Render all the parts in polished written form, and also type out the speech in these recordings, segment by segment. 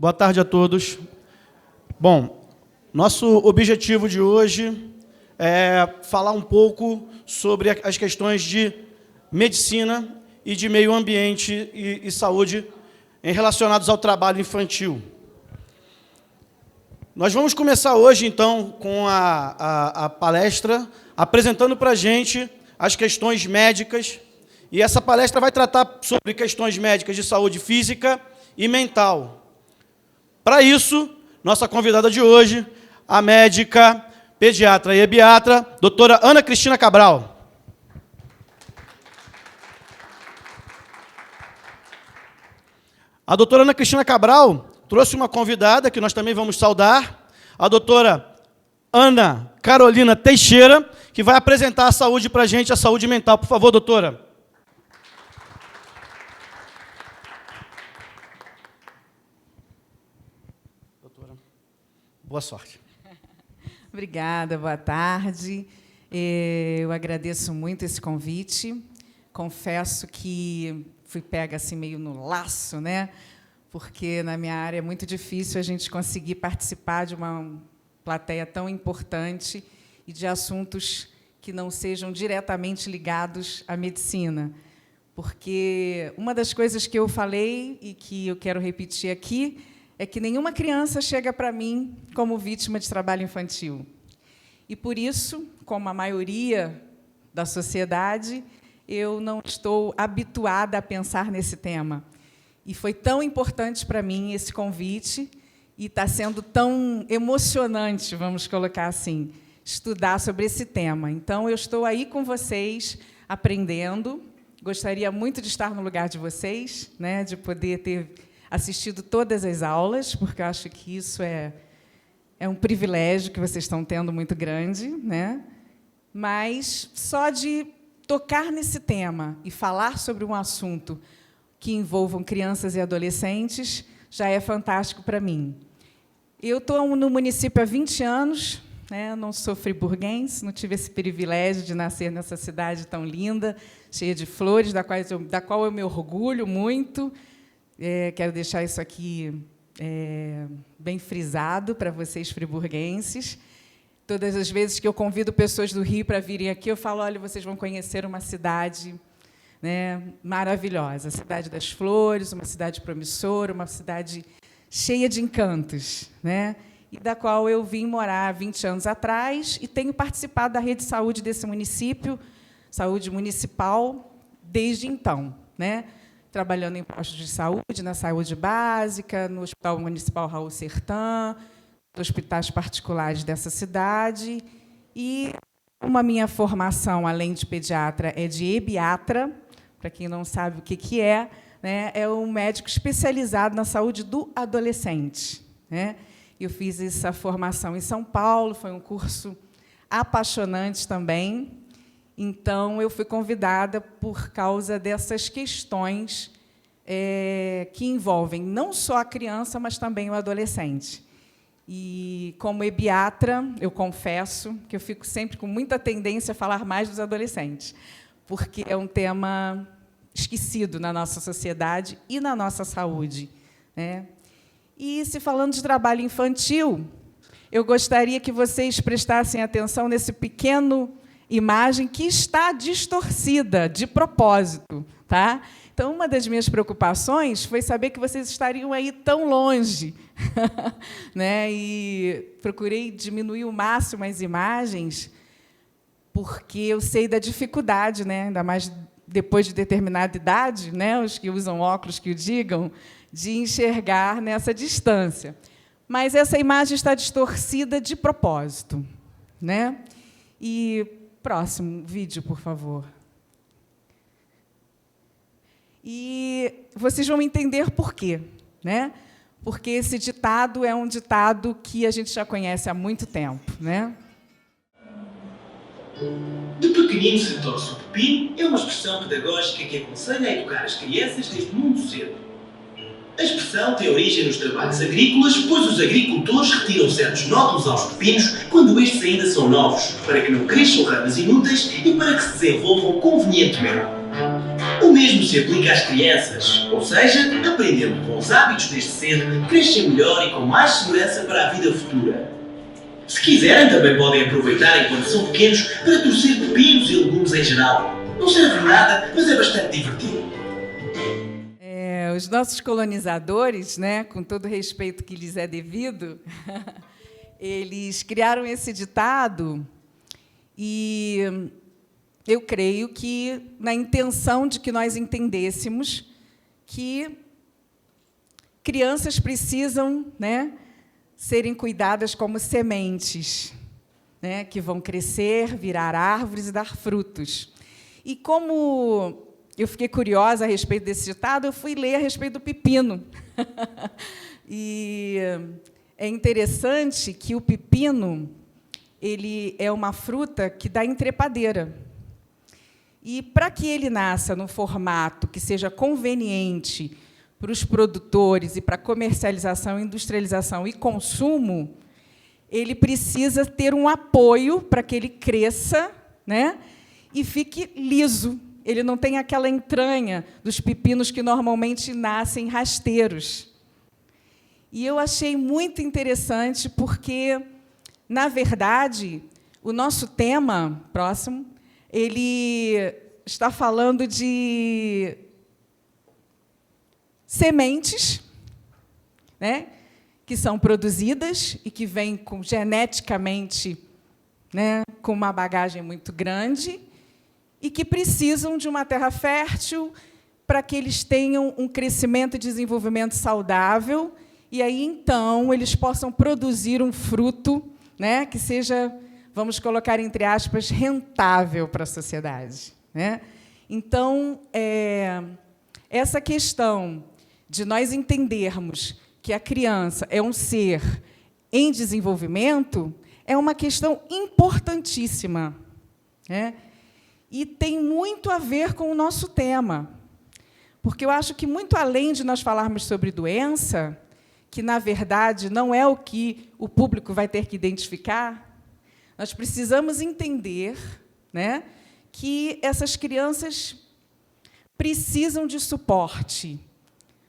Boa tarde a todos. Bom, nosso objetivo de hoje é falar um pouco sobre as questões de medicina e de meio ambiente e saúde relacionados ao trabalho infantil. Nós vamos começar hoje, então, com a palestra, apresentando para a gente as questões médicas, e essa palestra vai tratar sobre questões médicas de saúde física e mental. Para isso, nossa convidada de hoje, a médica, pediatra e ebiatra, doutora Ana Cristina Cabral. A doutora Ana Cristina Cabral trouxe uma convidada, que nós também vamos saudar, a doutora Ana Carolina Teixeira, que vai apresentar a saúde para a gente, a saúde mental. Por favor, doutora. Doutora, boa sorte. Obrigada, boa tarde. Eu agradeço muito esse convite. Confesso que fui pega assim meio no laço, né? Porque na minha área é muito difícil a gente conseguir participar de uma plateia tão importante e de assuntos que não sejam diretamente ligados à medicina. Porque uma das coisas que eu falei e que eu quero repetir aqui é que nenhuma criança chega para mim como vítima de trabalho infantil. E, por isso, como a maioria da sociedade, eu não estou habituada a pensar nesse tema. E foi tão importante para mim esse convite, e está sendo tão emocionante, vamos colocar assim, estudar sobre esse tema. Então, eu estou aí com vocês, aprendendo. Gostaria muito de estar no lugar de vocês, né, de poder ter assistido todas as aulas, porque eu acho que isso é um privilégio que vocês estão tendo muito grande, né? Mas só de tocar nesse tema e falar sobre um assunto que envolvam crianças e adolescentes já é fantástico para mim. Eu estou no município há 20 anos, né? Não sou friburguense, não tive esse privilégio de nascer nessa cidade tão linda, cheia de flores, da qual eu me orgulho muito. Quero deixar isso aqui bem frisado para vocês, friburguenses. Todas as vezes que eu convido pessoas do Rio para virem aqui, eu falo, olha, vocês vão conhecer uma cidade, né, maravilhosa, a cidade das flores, uma cidade promissora, uma cidade cheia de encantos, né, e da qual eu vim morar há 20 anos atrás e tenho participado da rede de saúde desse município, saúde municipal, desde então, né, trabalhando em postos de saúde, na saúde básica, no Hospital Municipal Raul Sertã, hospitais particulares dessa cidade. E uma minha formação, além de pediatra, é de ebiatra. Para quem não sabe o que é, né, é um médico especializado na saúde do adolescente, né? Eu fiz essa formação em São Paulo, foi um curso apaixonante também. Então, eu fui convidada por causa dessas questões que envolvem não só a criança, mas também o adolescente. E, como ebiatra, eu confesso que eu fico sempre com muita tendência a falar mais dos adolescentes, porque é um tema esquecido na nossa sociedade e na nossa saúde, né? E, se falando de trabalho infantil, eu gostaria que vocês prestassem atenção nesse pequeno imagem que está distorcida, de propósito, tá? Então, uma das minhas preocupações foi saber que vocês estariam aí tão longe, né? E procurei diminuir o máximo as imagens, porque eu sei da dificuldade, né? Ainda mais depois de determinada idade, né? Os que usam óculos que o digam, de enxergar nessa distância. Mas essa imagem está distorcida de propósito, né? E próximo vídeo, por favor. E vocês vão entender por quê, né? Porque esse ditado é um ditado que a gente já conhece há muito tempo, né? De pequenino se torce o pepino é uma expressão pedagógica que aconselha a educar as crianças desde muito cedo. A expressão tem origem nos trabalhos agrícolas, pois os agricultores retiram certos nódulos aos pepinos quando estes ainda são novos, para que não cresçam ramas inúteis e para que se desenvolvam convenientemente. O mesmo se aplica às crianças, ou seja, aprendendo bons hábitos desde cedo, crescem melhor e com mais segurança para a vida futura. Se quiserem, também podem aproveitar enquanto são pequenos para torcer pepinos e legumes em geral. Não serve de nada, mas é bastante divertido. Os nossos colonizadores, né, com todo o respeito que lhes é devido, eles criaram esse ditado e eu creio que na intenção de que nós entendêssemos que crianças precisam, né, serem cuidadas como sementes, né, que vão crescer, virar árvores e dar frutos. E como eu fiquei curiosa a respeito desse ditado, eu fui ler a respeito do pepino. E é interessante que o pepino ele é uma fruta que dá em trepadeira. E, para que ele nasça num formato que seja conveniente para os produtores e para comercialização, industrialização e consumo, ele precisa ter um apoio para que ele cresça, né, e fique liso. Ele não tem aquela entranha dos pepinos que normalmente nascem rasteiros. E eu achei muito interessante porque, na verdade, o nosso tema próximo, ele está falando de sementes, né, que são produzidas e que vêm geneticamente, né, com uma bagagem muito grande, e que precisam de uma terra fértil para que eles tenham um crescimento e desenvolvimento saudável, e aí, então, eles possam produzir um fruto, né, que seja, vamos colocar entre aspas, rentável para a sociedade, né? Então, essa questão de nós entendermos que a criança é um ser em desenvolvimento é uma questão importantíssima, né? E tem muito a ver com o nosso tema, porque eu acho que, muito além de nós falarmos sobre doença, que, na verdade, não é o que o público vai ter que identificar, nós precisamos entender, né, que essas crianças precisam de suporte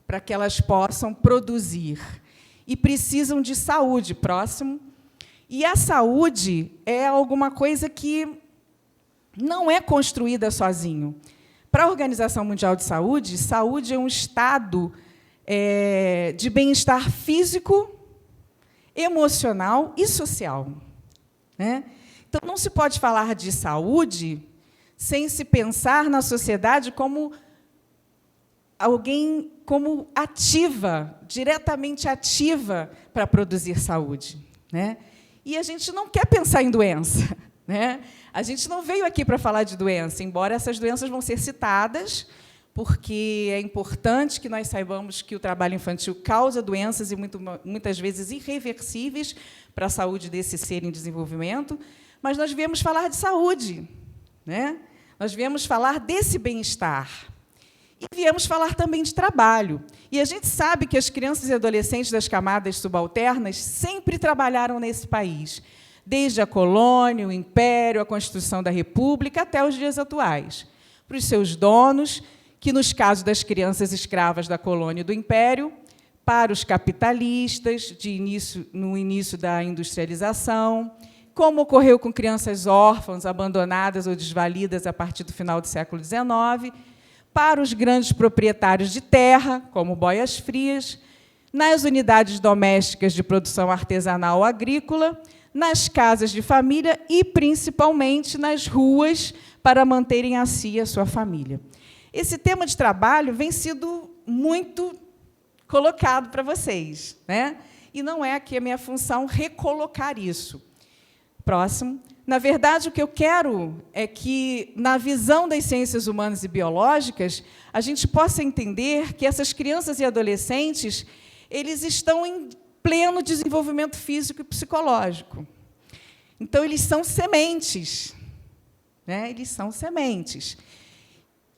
para que elas possam produzir, e precisam de saúde, próximo. E a saúde é alguma coisa que não é construída sozinho. Para a Organização Mundial de Saúde, saúde é um estado de bem-estar físico, emocional e social, né? Então, não se pode falar de saúde sem se pensar na sociedade como alguém como ativa, diretamente ativa para produzir saúde, né? E a gente não quer pensar em doença, né? A gente não veio aqui para falar de doença, embora essas doenças vão ser citadas, porque é importante que nós saibamos que o trabalho infantil causa doenças, e muitas vezes irreversíveis, para a saúde desse ser em desenvolvimento, mas nós viemos falar de saúde, né? Nós viemos falar desse bem-estar. E viemos falar também de trabalho. E a gente sabe que as crianças e adolescentes das camadas subalternas sempre trabalharam nesse país, desde a colônia, o Império, a Constituição da República, até os dias atuais. Para os seus donos, que, nos casos das crianças escravas da colônia e do Império, para os capitalistas, no início da industrialização, como ocorreu com crianças órfãs, abandonadas ou desvalidas a partir do final do século XIX, para os grandes proprietários de terra, como Boias Frias, nas unidades domésticas de produção artesanal agrícola, nas casas de família e, principalmente, nas ruas, para manterem a si e a sua família. Esse tema de trabalho vem sido muito colocado para vocês, né? E não é aqui a minha função recolocar isso. Próximo. Na verdade, o que eu quero é que, na visão das ciências humanas e biológicas, a gente possa entender que essas crianças e adolescentes, eles estão em pleno desenvolvimento físico e psicológico. Então, eles são sementes, né? Eles são sementes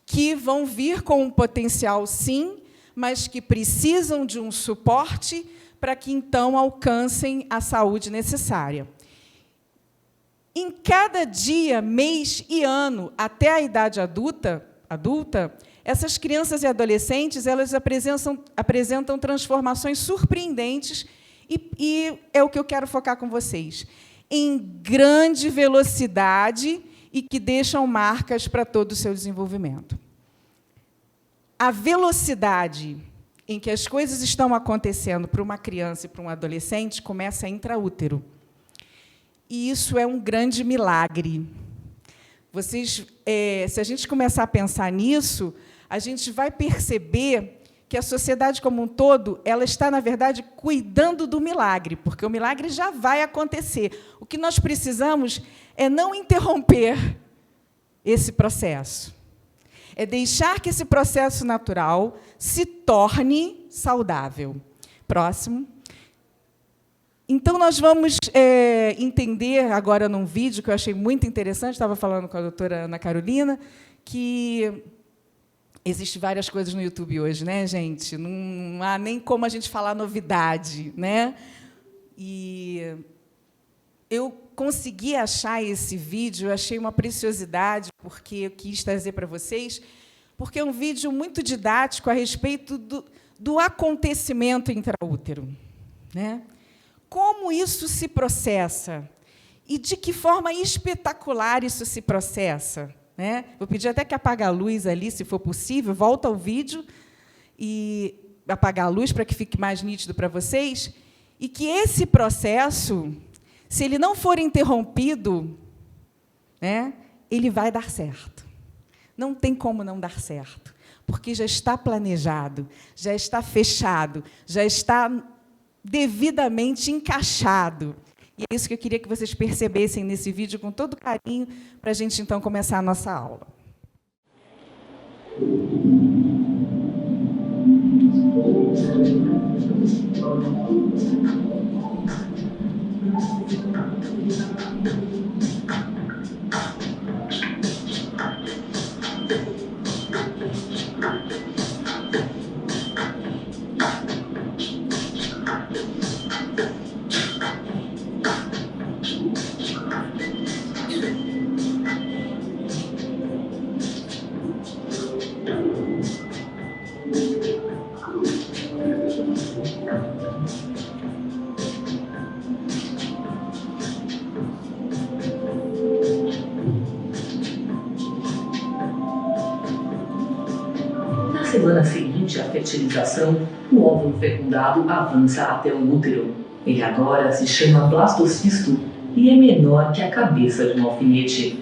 que vão vir com um potencial, sim, mas que precisam de um suporte para que, então, alcancem a saúde necessária. Em cada dia, mês e ano, até a idade adulta, essas crianças e adolescentes, elas apresentam transformações surpreendentes e é o que eu quero focar com vocês, em grande velocidade e que deixam marcas para todo o seu desenvolvimento. A velocidade em que as coisas estão acontecendo para uma criança e para um adolescente começa intraútero. E isso é um grande milagre. Se a gente começar a pensar nisso, a gente vai perceber que a sociedade como um todo ela está, na verdade, cuidando do milagre, porque o milagre já vai acontecer. O que nós precisamos é não interromper esse processo. É deixar que esse processo natural se torne saudável. Próximo. Então, nós vamos entender agora num vídeo que eu achei muito interessante, estava falando com a doutora Ana Carolina, que existem várias coisas no YouTube hoje, né, gente? Não há nem como a gente falar novidade, né? E eu consegui achar esse vídeo, eu achei uma preciosidade, porque eu quis trazer para vocês, porque é um vídeo muito didático a respeito do acontecimento intraútero, né? Como isso se processa e de que forma espetacular isso se processa, né? Vou pedir até que apague a luz ali, se for possível, volta ao vídeo e apagar a luz para que fique mais nítido para vocês, e que esse processo, se ele não for interrompido, né, ele vai dar certo. Não tem como não dar certo, porque já está planejado, já está fechado, já está devidamente encaixado. E é isso que eu queria que vocês percebessem nesse vídeo com todo carinho, para a gente, então, começar a nossa aula. Na semana seguinte à fertilização, o óvulo fecundado avança até o útero. Ele agora se chama blastocisto e é menor que a cabeça de um alfinete.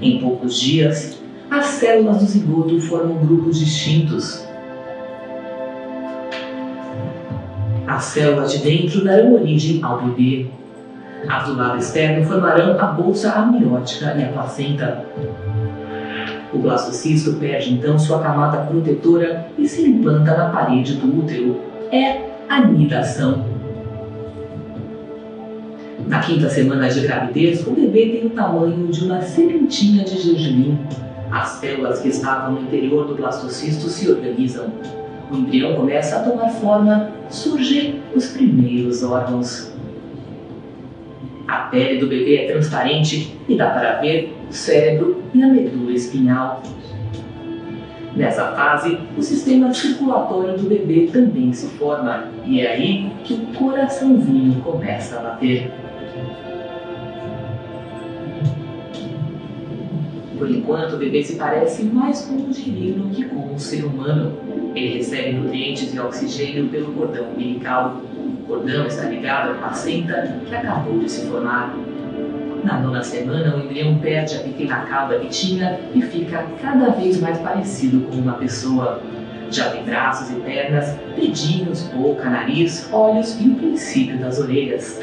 Em poucos dias, as células do zigoto formam grupos distintos. As células de dentro darão origem ao bebê. As do lado externo formarão a bolsa amniótica e a placenta. O blastocisto perde, então, sua camada protetora e se implanta na parede do útero. É a nidação. Na quinta semana de gravidez, o bebê tem o tamanho de uma sementinha de gergelim. As células que estavam no interior do blastocisto se organizam. O embrião começa a tomar forma, surgem os primeiros órgãos. A pele do bebê é transparente e dá para ver o cérebro e a medula espinhal. Nessa fase, o sistema circulatório do bebê também se forma, e é aí que o coraçãozinho começa a bater. Por enquanto, o bebê se parece mais com um girino que com um ser humano. Ele recebe nutrientes e oxigênio pelo cordão umbilical. O cordão está ligado à placenta que acabou de se formar. Na nona semana, o embrião perde a pequena cauda que tinha e fica cada vez mais parecido com uma pessoa. Já tem braços e pernas, dedinhos, boca, nariz, olhos e o princípio das orelhas.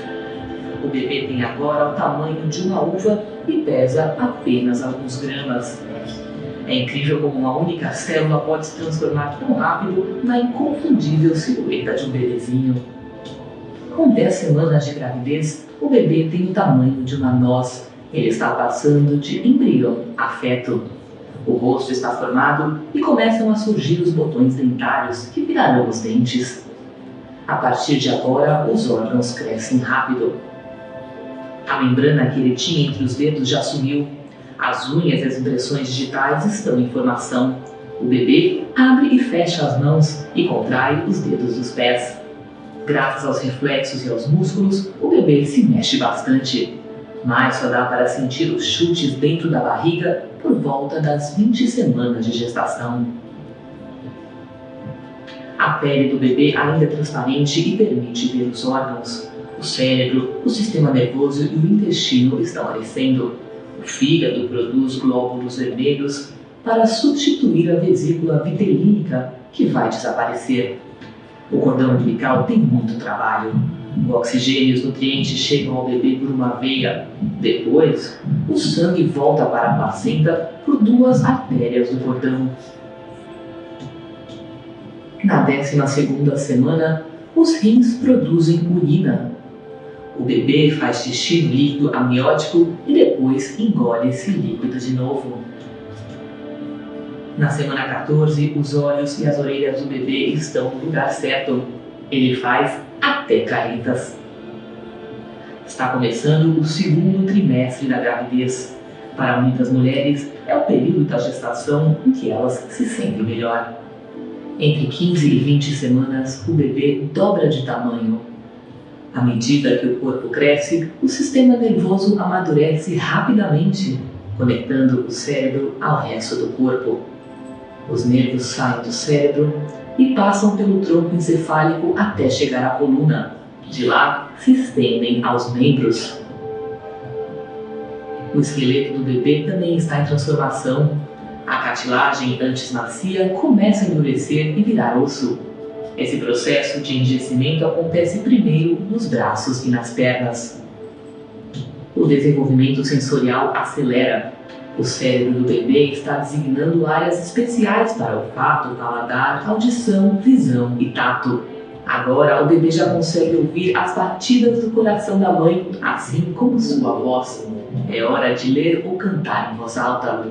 O bebê tem agora o tamanho de uma uva e pesa apenas alguns gramas. É incrível como uma única célula pode se transformar tão rápido na inconfundível silhueta de um bebezinho. Com 10 semanas de gravidez, o bebê tem o tamanho de uma noz. Ele está passando de embrião a feto. O rosto está formado e começam a surgir os botões dentários que virarão os dentes. A partir de agora, os órgãos crescem rápido. A membrana que ele tinha entre os dedos já sumiu. As unhas e as impressões digitais estão em formação. O bebê abre e fecha as mãos e contrai os dedos dos pés. Graças aos reflexos e aos músculos, o bebê se mexe bastante, mas só dá para sentir os chutes dentro da barriga por volta das 20 semanas de gestação. A pele do bebê ainda é transparente e permite ver os órgãos. O cérebro, o sistema nervoso e o intestino estão crescendo. O fígado produz glóbulos vermelhos para substituir a vesícula vitelínica, que vai desaparecer. O cordão umbilical tem muito trabalho. O oxigênio e os nutrientes chegam ao bebê por uma veia. Depois, o sangue volta para a placenta por 2 artérias do cordão. Na 12ª semana, os rins produzem urina. O bebê faz xixi no líquido amniótico e depois engole esse líquido de novo. Na semana 14, os olhos e as orelhas do bebê estão no lugar certo. Ele faz até caretas. Está começando o 2º trimestre da gravidez. Para muitas mulheres, é o período da gestação em que elas se sentem melhor. Entre 15 e 20 semanas, o bebê dobra de tamanho. À medida que o corpo cresce, o sistema nervoso amadurece rapidamente, conectando o cérebro ao resto do corpo. Os nervos saem do cérebro e passam pelo tronco encefálico até chegar à coluna. De lá, se estendem aos membros. O esqueleto do bebê também está em transformação. A cartilagem, antes macia, começa a endurecer e virar osso. Esse processo de enrijecimento acontece primeiro nos braços e nas pernas. O desenvolvimento sensorial acelera. O cérebro do bebê está designando áreas especiais para olfato, paladar, audição, visão e tato. Agora o bebê já consegue ouvir as batidas do coração da mãe, assim como sua voz. É hora de ler ou cantar em voz alta.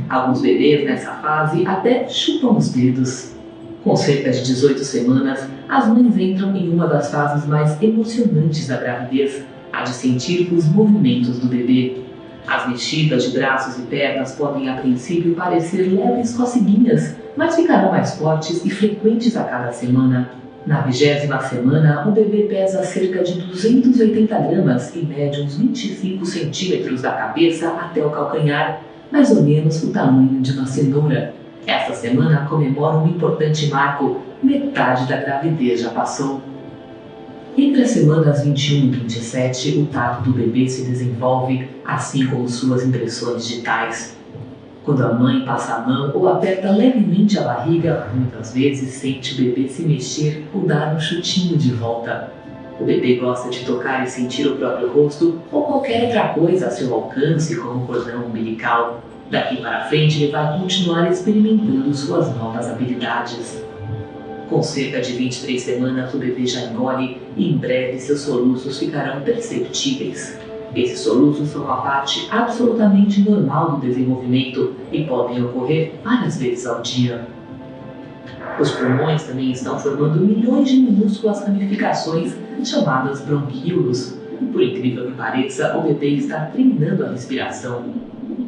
Alguns bebês nessa fase até chupam os dedos. Com cerca de 18 semanas, as mães entram em uma das fases mais emocionantes da gravidez, a de sentir os movimentos do bebê. As mexidas de braços e pernas podem a princípio parecer leves coceguinhas, mas ficarão mais fortes e frequentes a cada semana. Na 20ª semana, o bebê pesa cerca de 280 gramas e mede uns 25 centímetros da cabeça até o calcanhar, mais ou menos o tamanho de uma cenoura. Esta semana comemora um importante marco, metade da gravidez já passou. Entre as semanas 21 e 27, o tato do bebê se desenvolve, assim como suas impressões digitais. Quando a mãe passa a mão ou aperta levemente a barriga, muitas vezes sente o bebê se mexer ou dar um chutinho de volta. O bebê gosta de tocar e sentir o próprio rosto ou qualquer outra coisa a seu alcance, como o cordão umbilical. Daqui para frente, ele vai continuar experimentando suas novas habilidades. Com cerca de 23 semanas, o bebê já engole e em breve seus soluços ficarão perceptíveis. Esses soluços são uma parte absolutamente normal do desenvolvimento e podem ocorrer várias vezes ao dia. Os pulmões também estão formando milhões de minúsculas ramificações chamadas bronquíolos. Por incrível que pareça, o bebê está treinando a respiração.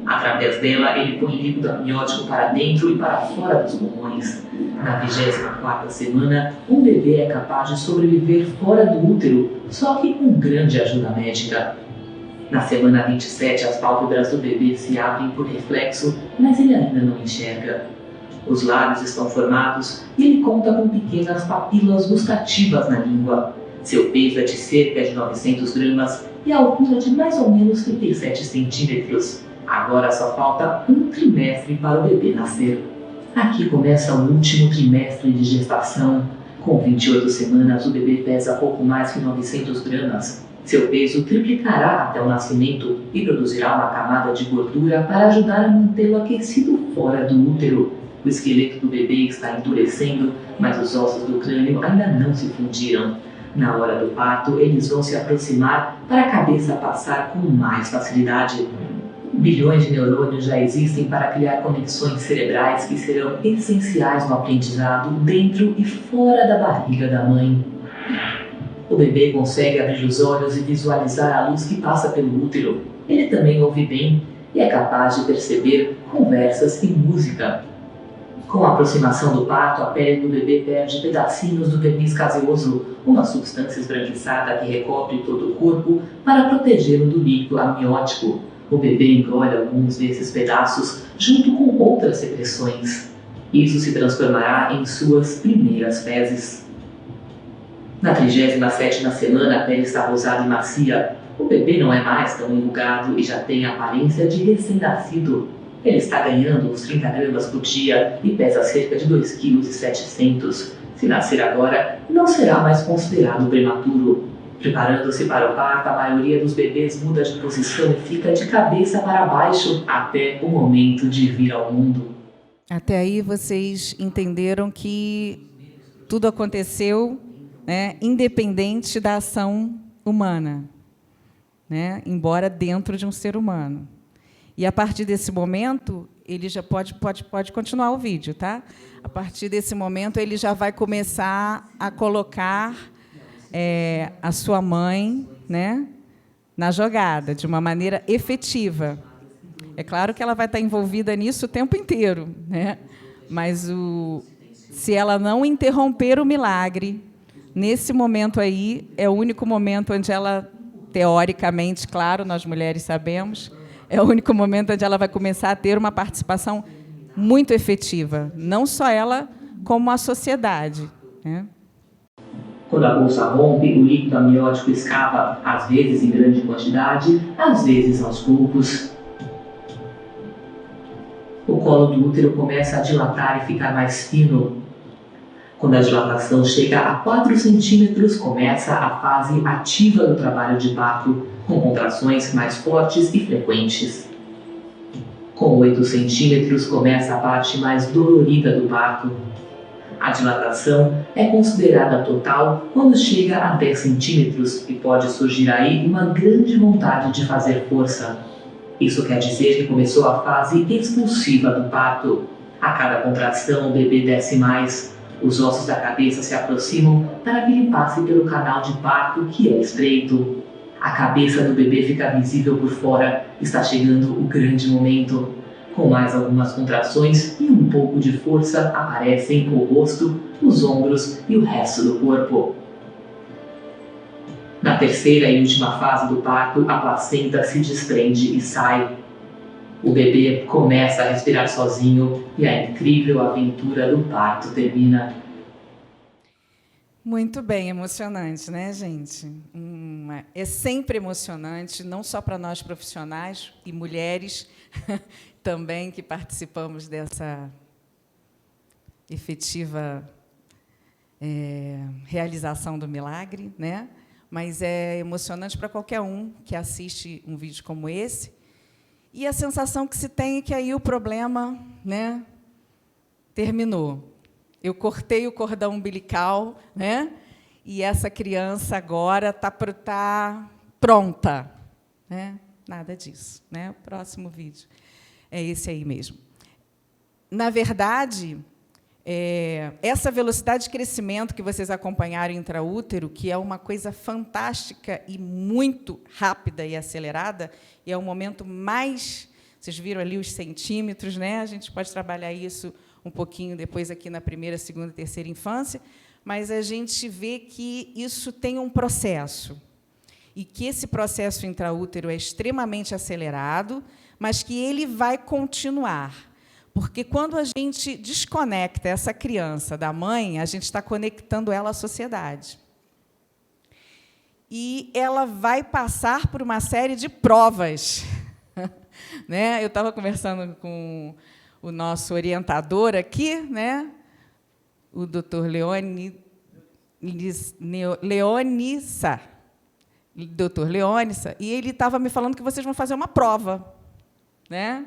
Através dela, ele põe líquido amniótico para dentro e para fora dos pulmões. Na 24ª semana, um bebê é capaz de sobreviver fora do útero, só que com grande ajuda médica. Na semana 27, as pálpebras do bebê se abrem por reflexo, mas ele ainda não enxerga. Os lábios estão formados e ele conta com pequenas papilas gustativas na língua. Seu peso é de cerca de 900 gramas e a altura de mais ou menos 37 centímetros. Agora só falta um trimestre para o bebê nascer. Aqui começa o último trimestre de gestação. Com 28 semanas, o bebê pesa pouco mais que 900 gramas. Seu peso triplicará até o nascimento e produzirá uma camada de gordura para ajudar a mantê-lo aquecido fora do útero. O esqueleto do bebê está endurecendo, mas os ossos do crânio ainda não se fundiram. Na hora do parto, eles vão se aproximar para a cabeça passar com mais facilidade. Bilhões de neurônios já existem para criar conexões cerebrais que serão essenciais no aprendizado dentro e fora da barriga da mãe. O bebê consegue abrir os olhos e visualizar a luz que passa pelo útero. Ele também ouve bem e é capaz de perceber conversas e música. Com a aproximação do parto, a pele do bebê perde pedacinhos do verniz caseoso, uma substância esbranquiçada que recobre todo o corpo para protegê-lo do líquido amniótico. O bebê engole alguns desses pedaços junto com outras secreções. Isso se transformará em suas primeiras fezes. Na 37ª semana, a pele está rosada e macia. O bebê não é mais tão enrugado e já tem a aparência de recém-nascido. Ele está ganhando uns 30 gramas por dia e pesa cerca de 2,7 kg. Se nascer agora, não será mais considerado prematuro. Preparando-se para o parto, a maioria dos bebês muda de posição e fica de cabeça para baixo até o momento de vir ao mundo. Até aí vocês entenderam que tudo aconteceu, né, independente da ação humana, né, embora dentro de um ser humano. E, a partir desse momento, ele já pode continuar o vídeo, tá? A partir desse momento, ele já vai começar a colocar a sua mãe, né, na jogada, de uma maneira efetiva. É claro que ela vai estar envolvida nisso o tempo inteiro, né? Mas se ela não interromper o milagre, nesse momento aí, é o único momento onde ela, teoricamente, claro, nós mulheres sabemos, é o único momento onde ela vai começar a ter uma participação muito efetiva, não só ela, como a sociedade, né? Quando a bolsa rompe, o líquido amniótico escapa, às vezes em grande quantidade, às vezes aos poucos. O colo do útero começa a dilatar e ficar mais fino. Quando a dilatação chega a 4 centímetros, começa a fase ativa do trabalho de parto, com contrações mais fortes e frequentes. Com 8 centímetros, começa a parte mais dolorida do parto. A dilatação é considerada total quando chega a 10 centímetros e pode surgir aí uma grande vontade de fazer força. Isso quer dizer que começou a fase expulsiva do parto. A cada contração, o bebê desce mais. Os ossos da cabeça se aproximam para que ele passe pelo canal de parto, que é estreito. A cabeça do bebê fica visível por fora. Está chegando o grande momento. Com mais algumas contrações e um pouco de força, aparecem o rosto, os ombros e o resto do corpo. Na terceira e última fase do parto, a placenta se desprende e sai. O bebê começa a respirar sozinho e a incrível aventura do parto termina. Muito bem, emocionante, né, gente? É sempre emocionante, não só para nós profissionais e mulheres também que participamos dessa efetiva realização do milagre, né? Mas é emocionante para qualquer um que assiste um vídeo como esse. E a sensação que se tem é que aí o problema, né, terminou. Eu cortei o cordão umbilical, né, e essa criança agora está pronta. Né? Nada disso. Né? O próximo vídeo é esse aí mesmo. Na verdade, essa velocidade de crescimento que vocês acompanharam intraútero, que é uma coisa fantástica e muito rápida e acelerada, e é o momento mais... Vocês viram ali os centímetros, né? A gente pode trabalhar isso um pouquinho depois aqui na primeira, segunda e terceira infância, mas a gente vê que isso tem um processo, e que esse processo intraútero é extremamente acelerado, mas que ele vai continuar. Porque, quando a gente desconecta essa criança da mãe, a gente está conectando ela à sociedade. E ela vai passar por uma série de provas. Né? Eu estava conversando com o nosso orientador aqui, né? O Dr. Leonissa, e ele estava me falando que vocês vão fazer uma prova. Né?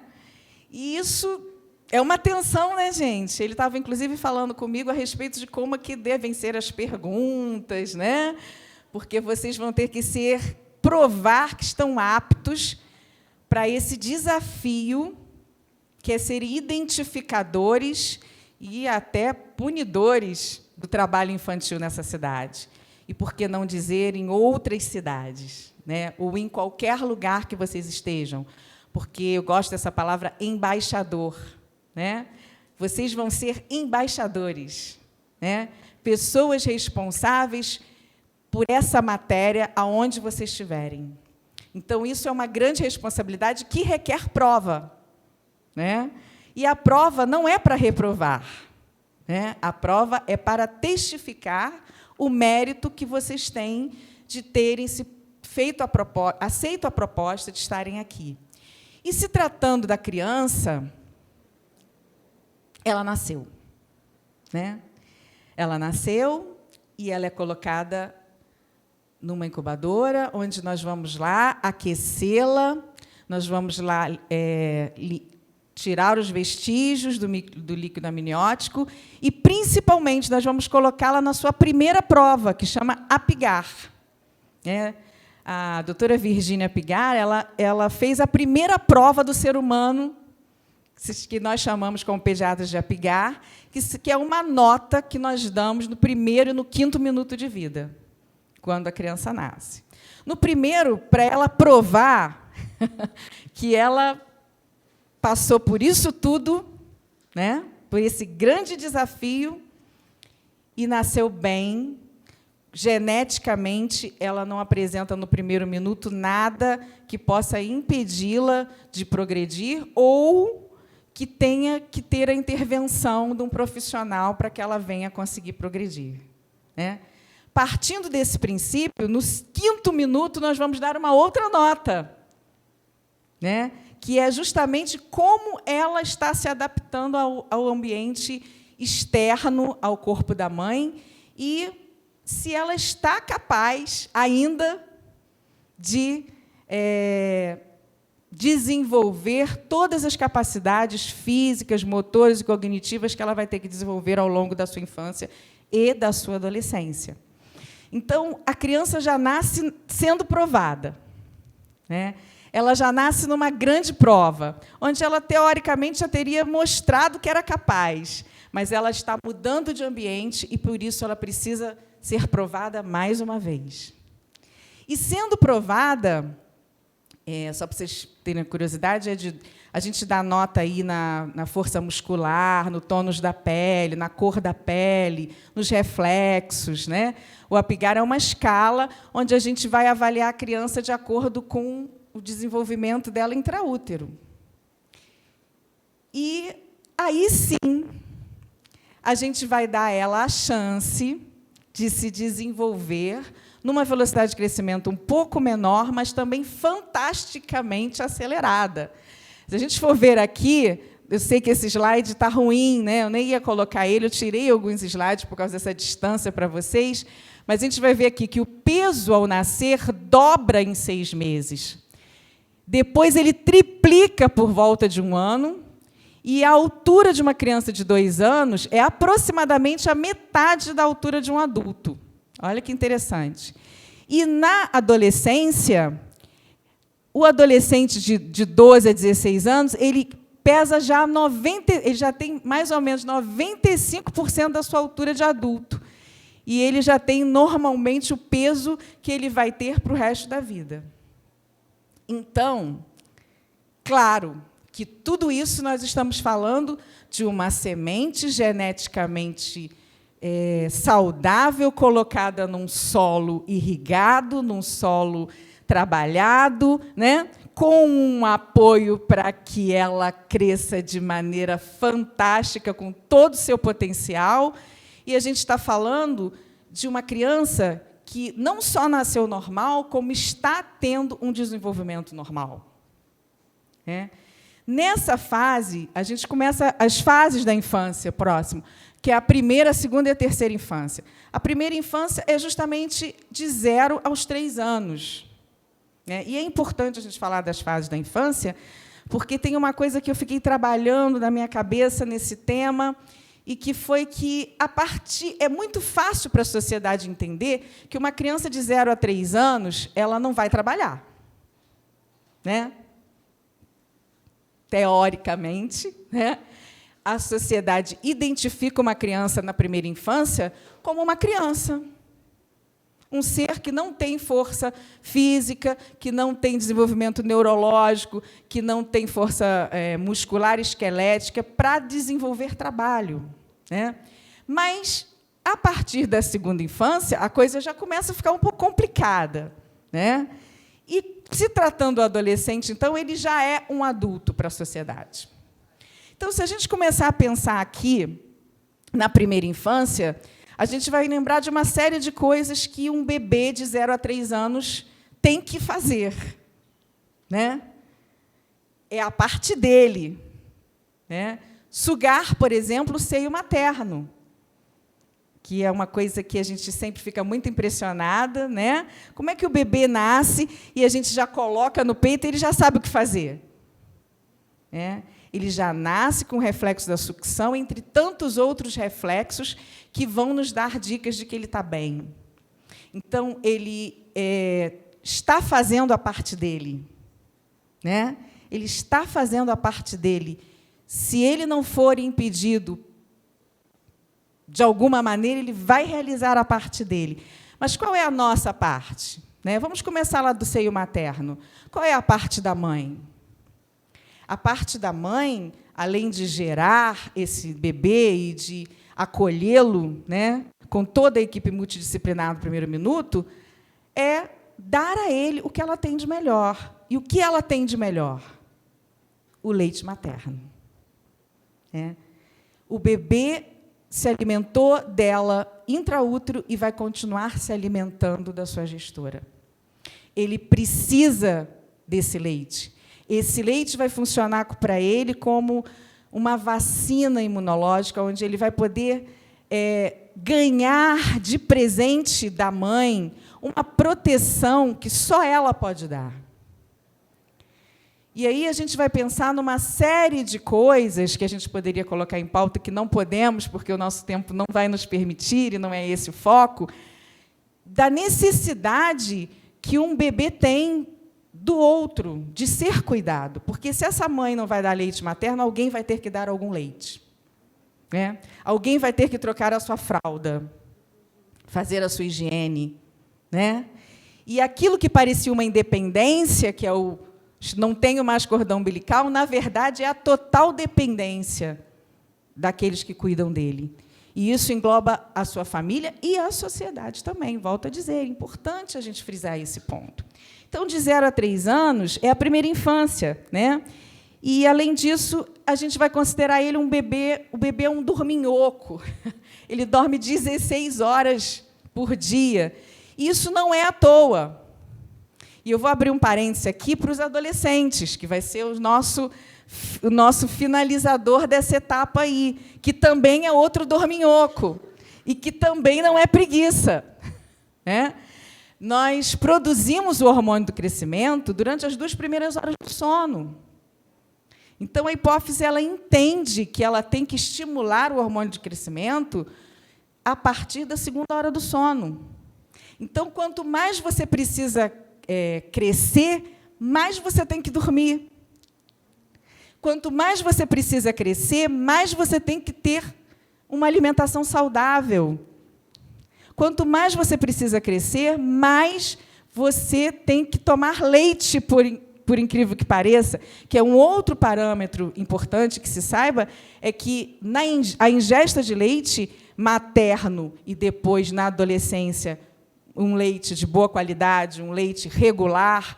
E isso... é uma tensão, né, gente? Ele estava, inclusive, falando comigo a respeito de como que devem ser as perguntas, né? Porque vocês vão ter que provar que estão aptos para esse desafio, que é ser identificadores e até punidores do trabalho infantil nessa cidade. E, por que não dizer, em outras cidades, né? Ou em qualquer lugar que vocês estejam, porque eu gosto dessa palavra embaixador. Né? vocês vão ser embaixadores, né? Pessoas responsáveis por essa matéria aonde vocês estiverem. Então, isso é uma grande responsabilidade que requer prova, né? E a prova não é para reprovar, né? A prova é para testificar o mérito que vocês têm de terem aceito a proposta de estarem aqui. E, se tratando da criança, ela nasceu, né? Ela nasceu e ela é colocada numa incubadora, onde nós vamos lá aquecê-la, nós vamos lá tirar os vestígios do líquido amniótico e, principalmente, nós vamos colocá-la na sua primeira prova, que chama APGAR. A doutora Virgínia Apgar, ela fez a primeira prova do ser humano, que nós chamamos como pediatras de Apgar, que é uma nota que nós damos no primeiro e no 5º minuto de vida, quando a criança nasce. No primeiro, para ela provar que ela passou por isso tudo, né, por esse grande desafio, e nasceu bem. Geneticamente, ela não apresenta, no primeiro minuto, nada que possa impedi-la de progredir ou que tenha que ter a intervenção de um profissional para que ela venha conseguir progredir, né? Partindo desse princípio, no 5º minuto, nós vamos dar uma outra nota, né? Que é justamente como ela está se adaptando ao ambiente externo, ao corpo da mãe, e se ela está capaz ainda de desenvolver todas as capacidades físicas, motoras e cognitivas que ela vai ter que desenvolver ao longo da sua infância e da sua adolescência. Então, a criança já nasce sendo provada, né? Ela já nasce numa grande prova, onde ela, teoricamente, já teria mostrado que era capaz, mas ela está mudando de ambiente e, por isso, ela precisa ser provada mais uma vez. E, sendo provada, só para vocês terem curiosidade, a gente dá nota aí na força muscular, no tônus da pele, na cor da pele, nos reflexos, né? O Apgar é uma escala onde a gente vai avaliar a criança de acordo com o desenvolvimento dela intraútero. E, aí sim, a gente vai dar a ela a chance de se desenvolver numa velocidade de crescimento um pouco menor, mas também fantasticamente acelerada. Se a gente for ver aqui, eu sei que esse slide está ruim, né? Eu nem ia colocar ele, eu tirei alguns slides por causa dessa distância para vocês, mas a gente vai ver aqui que o peso, ao nascer, dobra em 6 meses. Depois, ele triplica por volta de 1 ano, e a altura de uma criança de 2 anos é aproximadamente a metade da altura de um adulto. Olha que interessante. E, na adolescência, o adolescente de 12 a 16 anos, ele pesa já ele já tem mais ou menos 95% da sua altura de adulto. E ele já tem, normalmente, o peso que ele vai ter para o resto da vida. Então, claro que tudo isso nós estamos falando de uma semente geneticamente saudável, colocada num solo irrigado, num solo trabalhado, né? Com um apoio para que ela cresça de maneira fantástica, com todo o seu potencial. E a gente está falando de uma criança que não só nasceu normal, como está tendo um desenvolvimento normal. Nessa fase, a gente começa as fases da infância próximo, que é a primeira, a segunda e a terceira infância. A primeira infância é justamente de 0 aos 3 anos. E é importante a gente falar das fases da infância, porque tem uma coisa que eu fiquei trabalhando na minha cabeça nesse tema, e que foi que é muito fácil para a sociedade entender que uma criança de 0 a 3 anos ela não vai trabalhar, né? Teoricamente, né? A sociedade identifica uma criança na primeira infância como uma criança. Um ser que não tem força física, que não tem desenvolvimento neurológico, que não tem força muscular e esquelética para desenvolver trabalho, né? Mas, a partir da segunda infância, a coisa já começa a ficar um pouco complicada, né? E, se tratando do adolescente, então, ele já é um adulto para a sociedade. Então, se a gente começar a pensar aqui, na primeira infância, a gente vai lembrar de uma série de coisas que um bebê de 0 a 3 anos tem que fazer, né? É a parte dele, né? Sugar, por exemplo, o seio materno, que é uma coisa que a gente sempre fica muito impressionada, né? Como é que o bebê nasce e a gente já coloca no peito e ele já sabe o que fazer, né? Ele já nasce com o reflexo da sucção, entre tantos outros reflexos que vão nos dar dicas de que ele está bem. Então, ele está fazendo a parte dele, né? Ele está fazendo a parte dele. Se ele não for impedido, de alguma maneira, ele vai realizar a parte dele. Mas qual é a nossa parte, né? Vamos começar lá do seio materno. Qual é a parte da mãe? A parte da mãe, além de gerar esse bebê e de acolhê-lo, né, com toda a equipe multidisciplinar no primeiro minuto, é dar a ele o que ela tem de melhor. E o que ela tem de melhor? O leite materno. O bebê se alimentou dela intraútero e vai continuar se alimentando da sua gestora. Ele precisa desse leite. Esse leite vai funcionar para ele como uma vacina imunológica, onde ele vai poder ganhar de presente da mãe uma proteção que só ela pode dar. E aí a gente vai pensar numa série de coisas que a gente poderia colocar em pauta, que não podemos, porque o nosso tempo não vai nos permitir, e não é esse o foco, da necessidade que um bebê tem do outro, de ser cuidado. Porque, se essa mãe não vai dar leite materno, alguém vai ter que dar algum leite, né? Alguém vai ter que trocar a sua fralda, fazer a sua higiene, né? E aquilo que parecia uma independência, que é o não tenho mais cordão umbilical, na verdade, é a total dependência daqueles que cuidam dele. E isso engloba a sua família e a sociedade também. Volto a dizer, é importante a gente frisar esse ponto. Então, de 0 a 3 anos é a primeira infância, né? E, além disso, a gente vai considerar ele um bebê. O bebê é um dorminhoco. Ele dorme 16 horas por dia. E isso não é à toa. E eu vou abrir um parêntese aqui para os adolescentes, que vai ser o nosso finalizador dessa etapa aí, que também é outro dorminhoco e que também não é preguiça, né? Nós produzimos o hormônio do crescimento durante as 2 primeiras horas do sono. Então, a hipófise ela entende que ela tem que estimular o hormônio de crescimento a partir da 2ª hora do sono. Então, quanto mais você precisa crescer, mais você tem que dormir. Quanto mais você precisa crescer, mais você tem que ter uma alimentação saudável. Quanto mais você precisa crescer, mais você tem que tomar leite, por incrível que pareça, que é um outro parâmetro importante que se saiba, é que a ingesta de leite materno e depois, na adolescência, um leite de boa qualidade, um leite regular,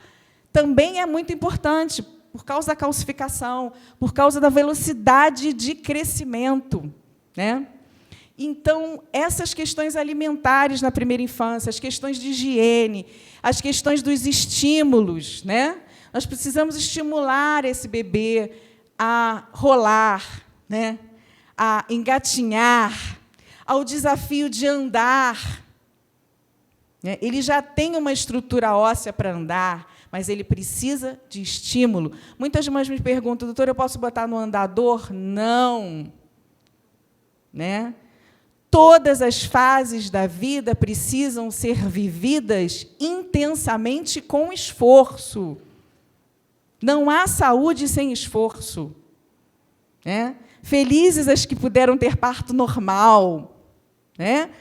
também é muito importante, por causa da calcificação, por causa da velocidade de crescimento, né? Então, essas questões alimentares na primeira infância, as questões de higiene, as questões dos estímulos, né? Nós precisamos estimular esse bebê a rolar, né? A engatinhar, ao desafio de andar. Ele já tem uma estrutura óssea para andar, mas ele precisa de estímulo. Muitas mães me perguntam, doutor, eu posso botar no andador? Não. Né? Todas as fases da vida precisam ser vividas intensamente com esforço. Não há saúde sem esforço. Né? Felizes as que puderam ter parto normal, né?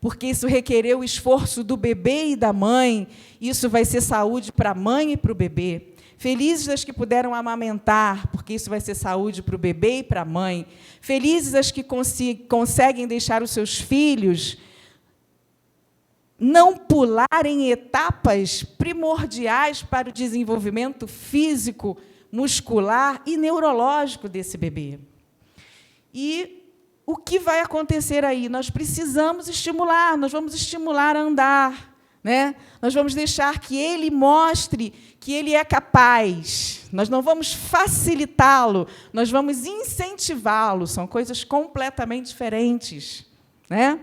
porque isso requereu o esforço do bebê e da mãe, isso vai ser saúde para a mãe e para o bebê. Felizes as que puderam amamentar, porque isso vai ser saúde para o bebê e para a mãe. Felizes as que conseguem deixar os seus filhos não pularem etapas primordiais para o desenvolvimento físico, muscular e neurológico desse bebê. E o que vai acontecer aí? Nós precisamos estimular, nós vamos estimular a andar, né? Nós vamos deixar que ele mostre que ele é capaz. Nós não vamos facilitá-lo, nós vamos incentivá-lo. São coisas completamente diferentes, né?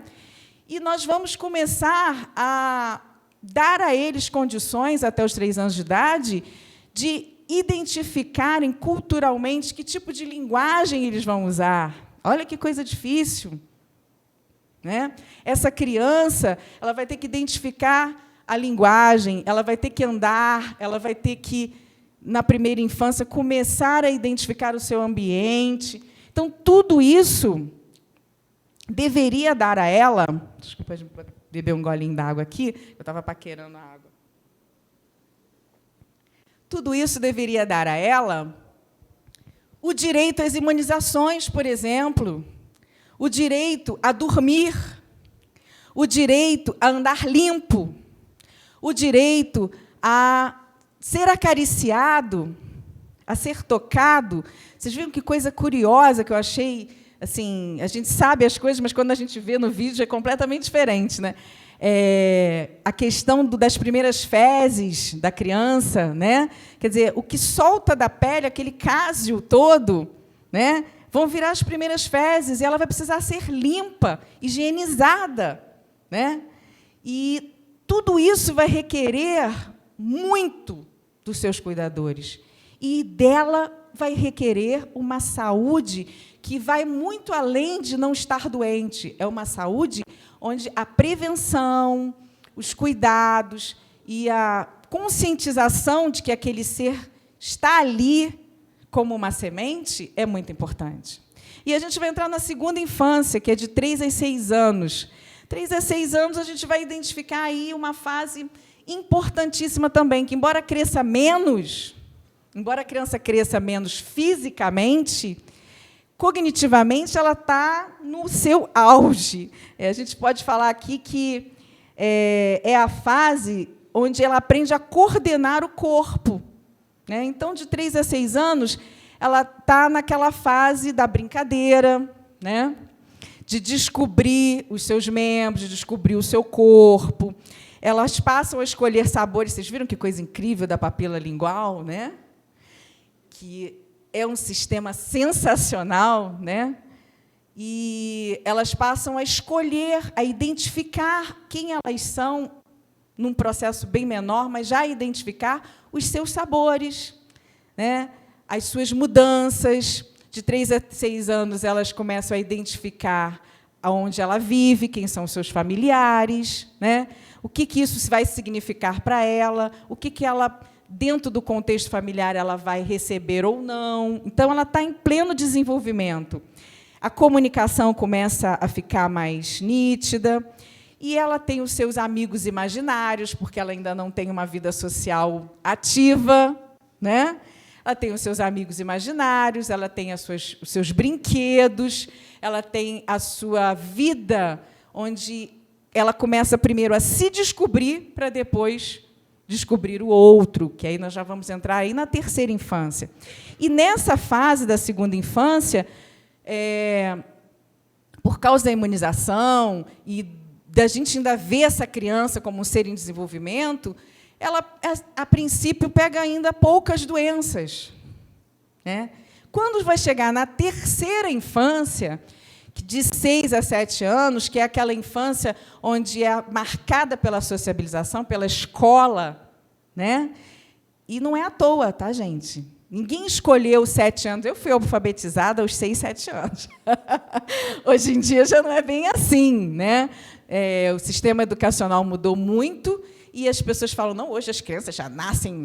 E nós vamos começar a dar a eles condições, até os 3 anos de idade, de identificarem culturalmente que tipo de linguagem eles vão usar. Olha que coisa difícil, né? Essa criança, ela vai ter que identificar a linguagem, ela vai ter que andar, ela vai ter que, na primeira infância, começar a identificar o seu ambiente. Então, tudo isso deveria dar a ela... Desculpa, beber um golinho d'água aqui, eu estava paquerando a água. Tudo isso deveria dar a ela o direito às imunizações, por exemplo, o direito a dormir, o direito a andar limpo, o direito a ser acariciado, a ser tocado. Vocês viram que coisa curiosa que eu achei? Assim, a gente sabe as coisas, mas quando a gente vê no vídeo é completamente diferente, né? A questão das primeiras fezes da criança, né? Quer dizer, o que solta da pele, aquele cásio todo, né? Vão virar as primeiras fezes e ela vai precisar ser limpa, higienizada, né? E tudo isso vai requerer muito dos seus cuidadores. E dela vai requerer uma saúde que vai muito além de não estar doente. É uma saúde onde a prevenção, os cuidados e a conscientização de que aquele ser está ali como uma semente é muito importante. E a gente vai entrar na segunda infância, que é de 3 a 6 anos. 3 a 6 anos, a gente vai identificar aí uma fase importantíssima também, que, embora a criança cresça menos fisicamente, cognitivamente, ela está no seu auge. A gente pode falar aqui que é a fase onde ela aprende a coordenar o corpo, né? Então, de 3 a 6 anos, ela está naquela fase da brincadeira, né? De descobrir os seus membros, de descobrir o seu corpo. Elas passam a escolher sabores. Vocês viram que coisa incrível da papila lingual, né? Que é um sistema sensacional, né? E elas passam a escolher, a identificar quem elas são, num processo bem menor, mas já identificar os seus sabores, né? As suas mudanças. De 3 a 6 anos, elas começam a identificar aonde ela vive, quem são os seus familiares, né? O que isso vai significar para ela, o que ela, dentro do contexto familiar, ela vai receber ou não. Então, ela está em pleno desenvolvimento. A comunicação começa a ficar mais nítida, e ela tem os seus amigos imaginários, porque ela ainda não tem uma vida social ativa, né? Ela tem os seus amigos imaginários, ela tem os seus brinquedos, ela tem a sua vida, onde ela começa primeiro a se descobrir, para depois descobrir o outro, que aí nós já vamos entrar aí na terceira infância. E, nessa fase da segunda infância, por causa da imunização e da gente ainda ver essa criança como um ser em desenvolvimento, ela, a princípio, pega ainda poucas doenças, né? Quando vai chegar na terceira infância, de 6 a 7 anos, que é aquela infância onde é marcada pela sociabilização, pela escola, né? E não é à toa, tá, gente? Ninguém escolheu 7 anos. Eu fui alfabetizada aos 6, 7 anos. Hoje em dia já não é bem assim, né? O sistema educacional mudou muito, e as pessoas falam, não, hoje as crianças já nascem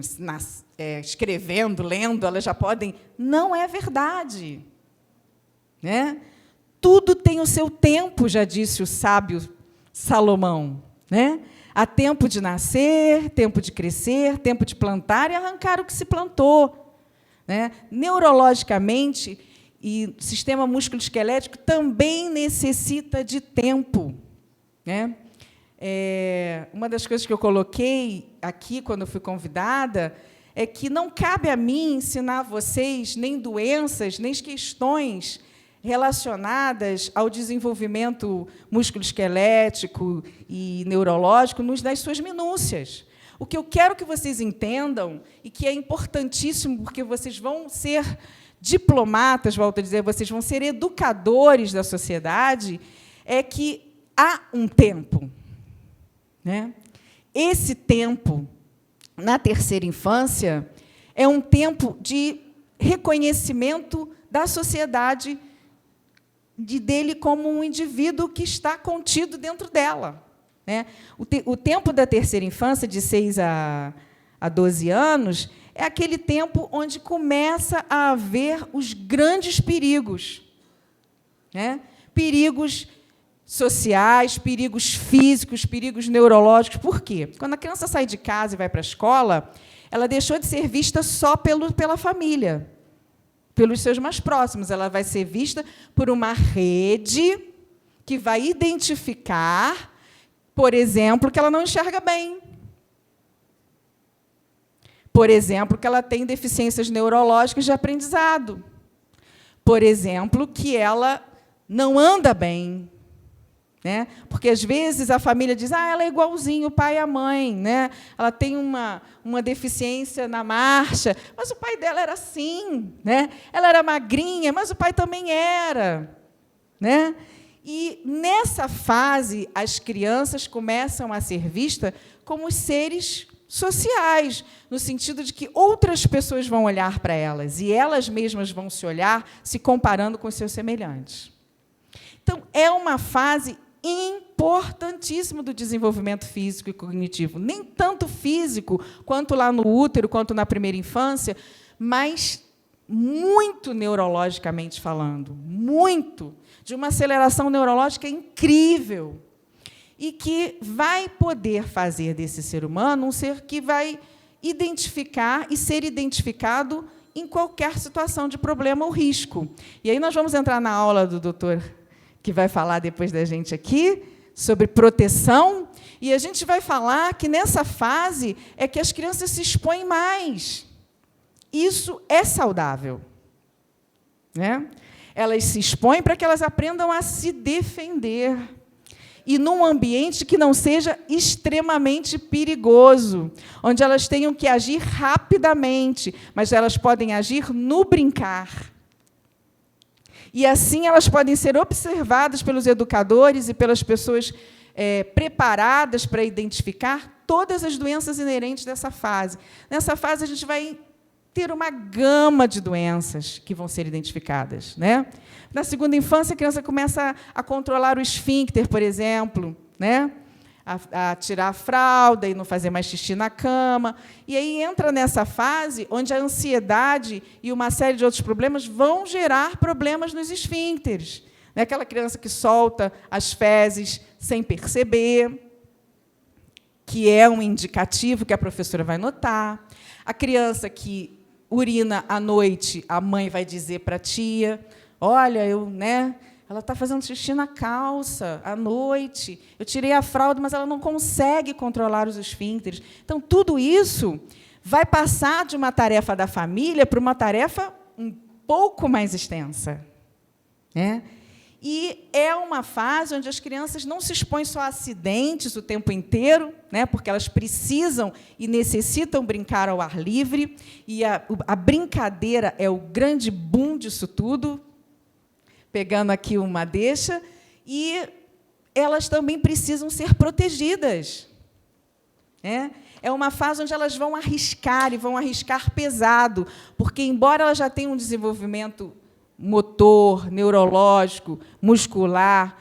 escrevendo, lendo, elas já podem... Não é verdade, né? Tudo tem o seu tempo, já disse o sábio Salomão, né? Há tempo de nascer, tempo de crescer, tempo de plantar e arrancar o que se plantou, né? Neurologicamente, e o sistema músculo-esquelético também necessita de tempo, né? Uma das coisas que eu coloquei aqui, quando eu fui convidada, é que não cabe a mim ensinar a vocês nem doenças, nem questões relacionadas ao desenvolvimento músculo-esquelético e neurológico nas suas minúcias. O que eu quero que vocês entendam, e que é importantíssimo, porque vocês vão ser diplomatas, volto a dizer, vocês vão ser educadores da sociedade, é que há um tempo, né? Esse tempo, na terceira infância, é um tempo de reconhecimento da sociedade, dele como um indivíduo que está contido dentro dela, né? O tempo da terceira infância, de 6 a 12 anos, é aquele tempo onde começa a haver os grandes perigos, né? Perigos sociais, perigos físicos, perigos neurológicos. Por quê? Quando a criança sai de casa e vai para a escola, ela deixou de ser vista só pela família, pelos seus mais próximos. Ela vai ser vista por uma rede que vai identificar, por exemplo, que ela não enxerga bem. Por exemplo, que ela tem deficiências neurológicas de aprendizado. Por exemplo, que ela não anda bem, né? Porque, às vezes, a família diz, ela é igualzinho o pai e a mãe, né? Ela tem uma deficiência na marcha, mas o pai dela era assim, né? Ela era magrinha, mas o pai também era, né? E, nessa fase, as crianças começam a ser vistas como seres sociais, no sentido de que outras pessoas vão olhar para elas e elas mesmas vão se olhar se comparando com os seus semelhantes. Então, é uma fase importantíssima do desenvolvimento físico e cognitivo. Nem tanto físico, quanto lá no útero, quanto na primeira infância, mas muito neurologicamente falando, muito, de uma aceleração neurológica incrível, e que vai poder fazer desse ser humano um ser que vai identificar e ser identificado em qualquer situação de problema ou risco. E aí nós vamos entrar na aula do doutor, que vai falar depois da gente aqui, sobre proteção, e a gente vai falar que, nessa fase, é que as crianças se expõem mais. Isso é saudável, né? Elas se expõem para que elas aprendam a se defender, e num ambiente que não seja extremamente perigoso, onde elas tenham que agir rapidamente, mas elas podem agir no brincar. E, assim, elas podem ser observadas pelos educadores e pelas pessoas preparadas para identificar todas as doenças inerentes dessa fase. Nessa fase, a gente vai ter uma gama de doenças que vão ser identificadas, né? Na segunda infância, a criança começa a controlar o esfíncter, por exemplo, né? A tirar a fralda e não fazer mais xixi na cama. E aí entra nessa fase onde a ansiedade e uma série de outros problemas vão gerar problemas nos esfíncteres. Né? Aquela criança que solta as fezes sem perceber, que é um indicativo que a professora vai notar. A criança que urina à noite, a mãe vai dizer para a tia, olha, ela está fazendo xixi na calça à noite, eu tirei a fralda, mas ela não consegue controlar os esfíncteres. Então, tudo isso vai passar de uma tarefa da família para uma tarefa um pouco mais extensa, né? E é uma fase onde as crianças não se expõem só a acidentes o tempo inteiro, né, porque elas precisam e necessitam brincar ao ar livre, e a brincadeira é o grande boom disso tudo, pegando aqui uma deixa, e elas também precisam ser protegidas, né? É uma fase onde elas vão arriscar, e vão arriscar pesado, porque, embora elas já tenham um desenvolvimento motor, neurológico, muscular,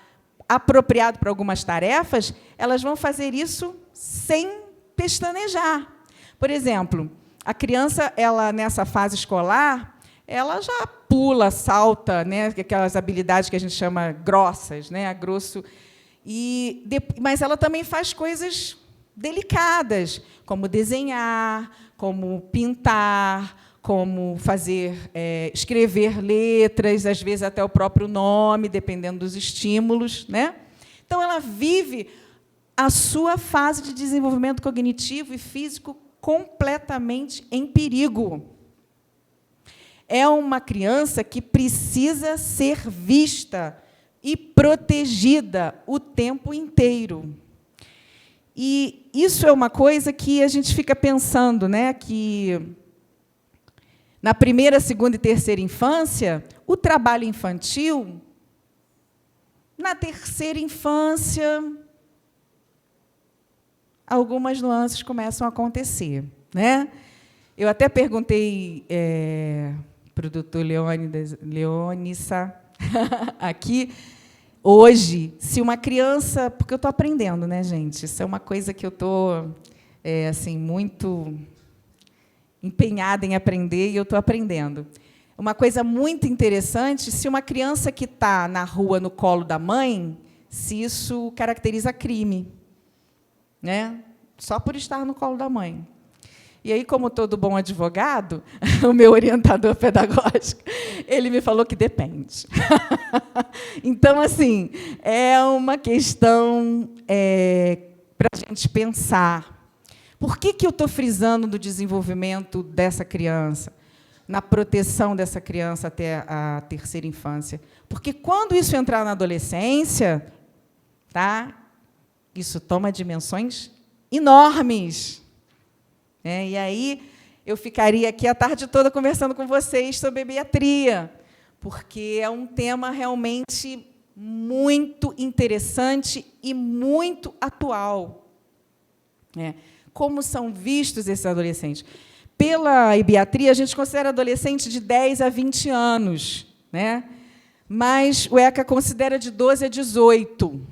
apropriado para algumas tarefas, elas vão fazer isso sem pestanejar. Por exemplo, a criança, nessa fase escolar, ela já pula, salta, né, aquelas habilidades que a gente chama grossas, né, grosso. Mas ela também faz coisas delicadas, como desenhar, como pintar, como escrever letras, às vezes até o próprio nome, dependendo dos estímulos, né? Então, ela vive a sua fase de desenvolvimento cognitivo e físico completamente em perigo. É uma criança que precisa ser vista e protegida o tempo inteiro. E isso é uma coisa que a gente fica pensando, né, que na primeira, segunda e terceira infância, o trabalho infantil, na terceira infância, algumas nuances começam a acontecer, né? Eu até perguntei para o doutor Leonissa aqui, hoje, se uma criança... Porque eu estou aprendendo, né, gente? Isso é uma coisa que eu estou assim, muito empenhada em aprender, e eu estou aprendendo. Uma coisa muito interessante, se uma criança que está na rua, no colo da mãe, se isso caracteriza crime, né? Só por estar no colo da mãe. E aí, como todo bom advogado, o meu orientador pedagógico, ele me falou que depende. Então, assim, é uma questão para a gente pensar. Por que eu estou frisando no desenvolvimento dessa criança, na proteção dessa criança até a terceira infância? Porque, quando isso entrar na adolescência, tá, isso toma dimensões enormes. E aí, eu ficaria aqui a tarde toda conversando com vocês sobre ebiatria, porque é um tema realmente muito interessante e muito atual. Como são vistos esses adolescentes? Pela ebiatria, a gente considera adolescente de 10 a 20 anos, né? Mas o ECA considera de 12 a 18.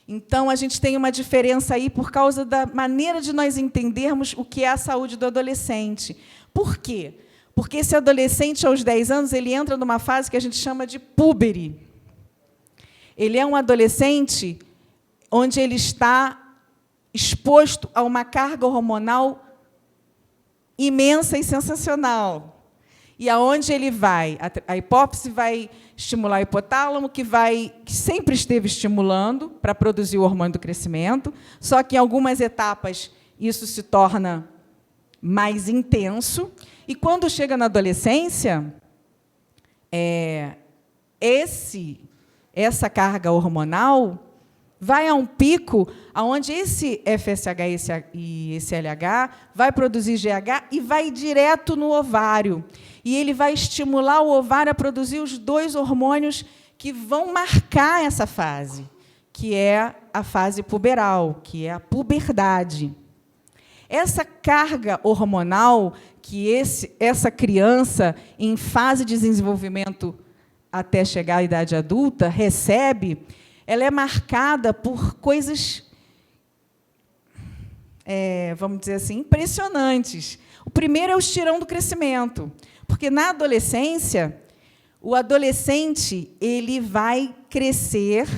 Então, a gente tem uma diferença aí por causa da maneira de nós entendermos o que é a saúde do adolescente. Por quê? Porque esse adolescente, aos 10 anos, ele entra numa fase que a gente chama de púbere. Ele é um adolescente onde ele está exposto a uma carga hormonal imensa e sensacional. E aonde ele vai? A hipófise vai estimular o hipotálamo, que sempre esteve estimulando para produzir o hormônio do crescimento, só que, em algumas etapas, isso se torna mais intenso. E, quando chega na adolescência, essa carga hormonal vai a um pico onde esse FSH e esse LH vai produzir GH e vai direto no ovário. E ele vai estimular o ovário a produzir os 2 hormônios que vão marcar essa fase, que é a fase puberal, que é a puberdade. Essa carga hormonal que essa criança, em fase de desenvolvimento até chegar à idade adulta, recebe, ela é marcada por coisas, vamos dizer assim, impressionantes. O primeiro é o estirão do crescimento, porque, na adolescência, o adolescente ele vai crescer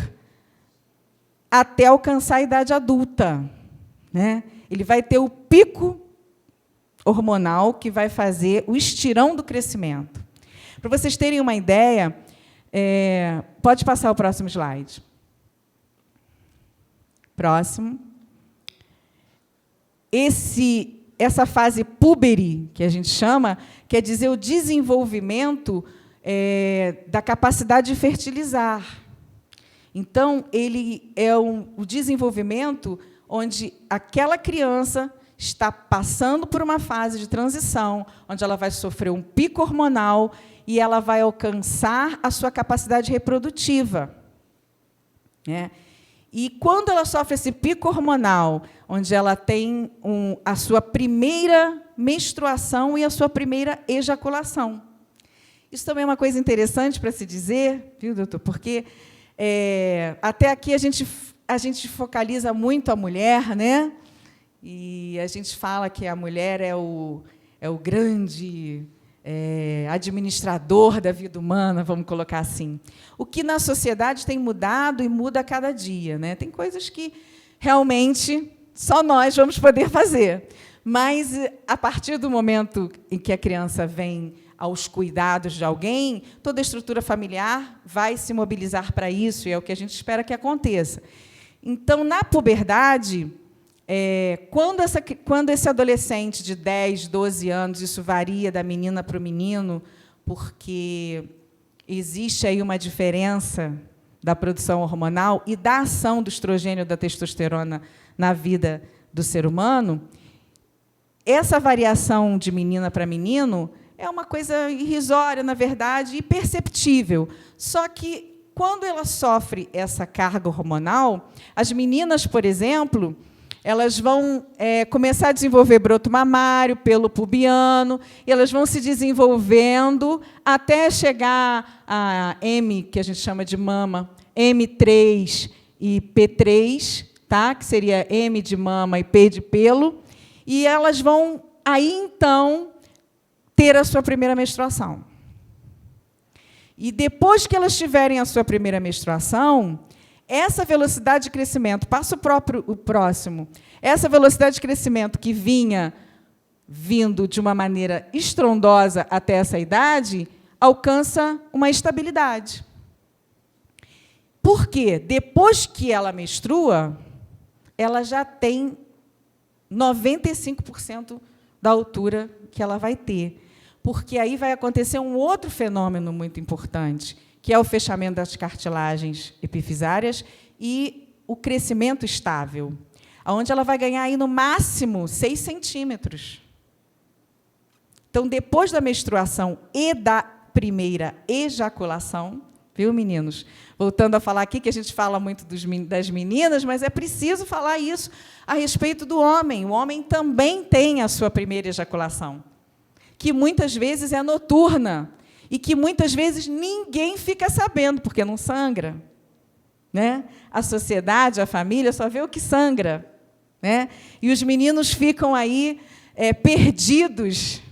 até alcançar a idade adulta, né? Ele vai ter o pico hormonal que vai fazer o estirão do crescimento. Para vocês terem uma ideia, pode passar o próximo slide. Próximo. Essa fase púbere, que a gente chama, quer dizer o desenvolvimento da capacidade de fertilizar. Então, ele é o desenvolvimento onde aquela criança está passando por uma fase de transição, onde ela vai sofrer um pico hormonal e ela vai alcançar a sua capacidade reprodutiva. E, quando ela sofre esse pico hormonal, onde ela tem a sua primeira menstruação e a sua primeira ejaculação. Isso também é uma coisa interessante para se dizer, viu, doutor? Porque até aqui a gente focaliza muito a mulher, né? E a gente fala que a mulher é o grande administrador da vida humana, vamos colocar assim. O que na sociedade tem mudado e muda a cada dia, né? Tem coisas que realmente só nós vamos poder fazer. Mas, a partir do momento em que a criança vem aos cuidados de alguém, toda a estrutura familiar vai se mobilizar para isso, e é o que a gente espera que aconteça. Então, na puberdade, quando esse adolescente de 10, 12 anos, isso varia da menina para o menino, porque existe aí uma diferença da produção hormonal e da ação do estrogênio e da testosterona na vida do ser humano, essa variação de menina para menino é uma coisa irrisória, na verdade, e perceptível. Só que, quando ela sofre essa carga hormonal, as meninas, por exemplo, elas vão começar a desenvolver broto mamário, pelo pubiano, e elas vão se desenvolvendo até chegar a M, que a gente chama de mama, M3 e P3, tá? Que seria M de mama e P de pelo, e elas vão, aí, então, ter a sua primeira menstruação. E, depois que elas tiverem a sua primeira menstruação, essa velocidade de crescimento, passa o próximo, essa velocidade de crescimento que vindo de uma maneira estrondosa até essa idade, alcança uma estabilidade. Por quê? Depois que ela menstrua, ela já tem 95% da altura que ela vai ter. Porque aí vai acontecer um outro fenômeno muito importante, que é o fechamento das cartilagens epifisárias e o crescimento estável, onde ela vai ganhar, aí, no máximo, 6 centímetros. Então, depois da menstruação e da primeira ejaculação, viu, meninos? Voltando a falar aqui, que a gente fala muito das meninas, mas é preciso falar isso a respeito do homem. O homem também tem a sua primeira ejaculação, que muitas vezes é noturna, e que muitas vezes ninguém fica sabendo, porque não sangra, né? A sociedade, a família, só vê o que sangra, né? E os meninos ficam aí perdidos,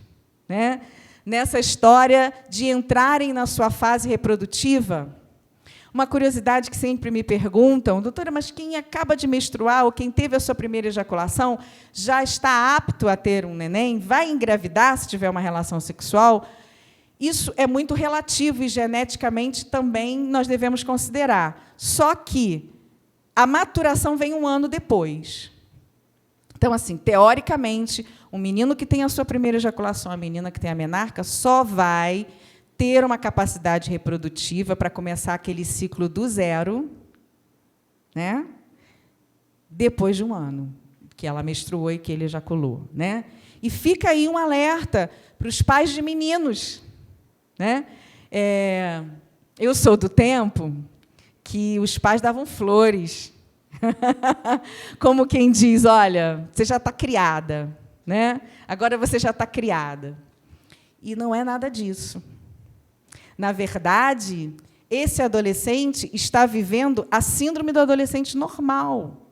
né? Nessa história de entrarem na sua fase reprodutiva. Uma curiosidade que sempre me perguntam: doutora, mas quem acaba de menstruar ou quem teve a sua primeira ejaculação já está apto a ter um neném? Vai engravidar se tiver uma relação sexual? Isso é muito relativo e, geneticamente, também nós devemos considerar. Só que a maturação vem 1 ano depois. Então, assim, teoricamente, um menino que tem a sua primeira ejaculação, a menina que tem a menarca, só vai ter uma capacidade reprodutiva para começar aquele ciclo do zero, né? Depois de 1 ano, que ela menstruou e que ele ejaculou, né? E fica aí um alerta para os pais de meninos, né? Eu sou do tempo que os pais davam flores, como quem diz: olha, você já está criada, né? Agora você já está criada. E não é nada disso. Na verdade, esse adolescente está vivendo a síndrome do adolescente normal,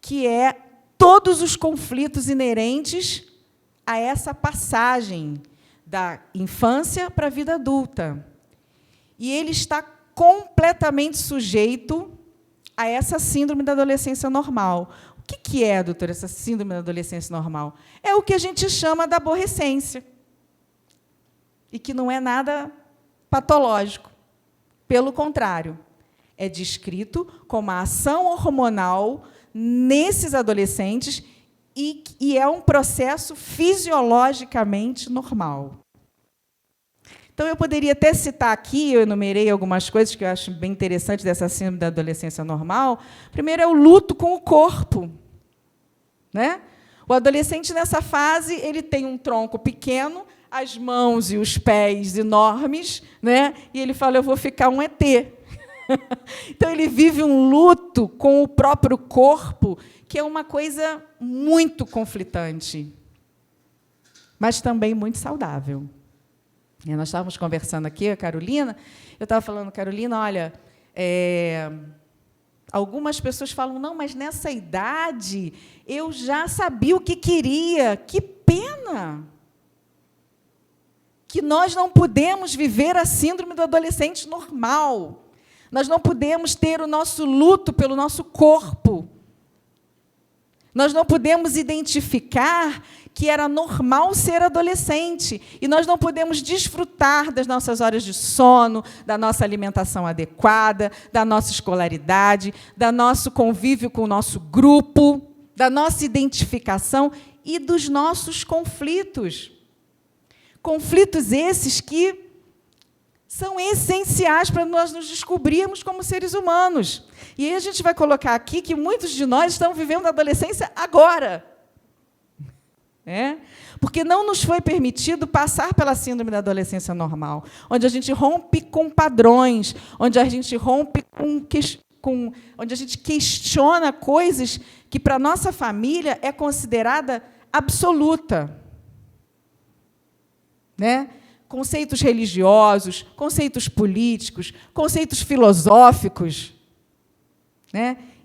que é todos os conflitos inerentes a essa passagem da infância para a vida adulta. E ele está completamente sujeito a essa síndrome da adolescência normal. O que é, doutora, essa síndrome da adolescência normal? É o que a gente chama da aborrecência, e que não é nada patológico. Pelo contrário, é descrito como a ação hormonal nesses adolescentes e é um processo fisiologicamente normal. Então, eu poderia até citar aqui, eu enumerei algumas coisas que eu acho bem interessantes dessa síndrome da adolescência normal. Primeiro é o luto com o corpo, né? O adolescente, nessa fase, ele tem um tronco pequeno, as mãos e os pés enormes, né? E ele fala: eu vou ficar um ET. Então, ele vive um luto com o próprio corpo, que é uma coisa muito conflitante, mas também muito saudável. E nós estávamos conversando aqui, a Carolina, eu estava falando: Carolina, olha, algumas pessoas falam: não, mas nessa idade eu já sabia o que queria. Que pena! que nós não podemos viver a síndrome do adolescente normal. Nós não podemos ter o nosso luto pelo nosso corpo. Nós não podemos identificar que era normal ser adolescente. E nós não podemos desfrutar das nossas horas de sono, da nossa alimentação adequada, da nossa escolaridade, do nosso convívio com o nosso grupo, da nossa identificação e dos nossos conflitos. Conflitos esses que são essenciais para nós nos descobrirmos como seres humanos. E aí a gente vai colocar aqui que muitos de nós estão vivendo a adolescência agora. Porque não nos foi permitido passar pela síndrome da adolescência normal, onde a gente rompe com padrões, onde a gente rompe onde a gente questiona coisas que, para a nossa família, é considerada absoluta. Conceitos religiosos, conceitos políticos, conceitos filosóficos,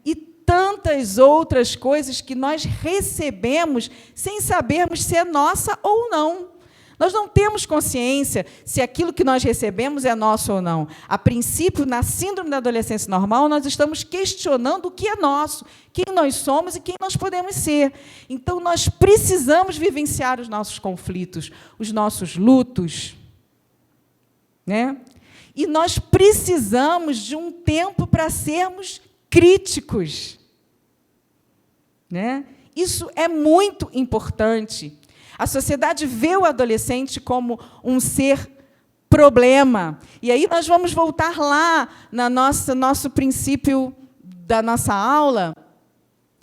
e tantas outras coisas que nós recebemos sem sabermos se é nossa ou não. Nós não temos consciência se aquilo que nós recebemos é nosso ou não. A princípio, na síndrome da adolescência normal, nós estamos questionando o que é nosso, quem nós somos e quem nós podemos ser. Então, nós precisamos vivenciar os nossos conflitos, os nossos lutos. E nós precisamos de um tempo para sermos críticos. Isso é muito importante. A sociedade vê o adolescente como um ser problema. E aí nós vamos voltar lá no nosso princípio da nossa aula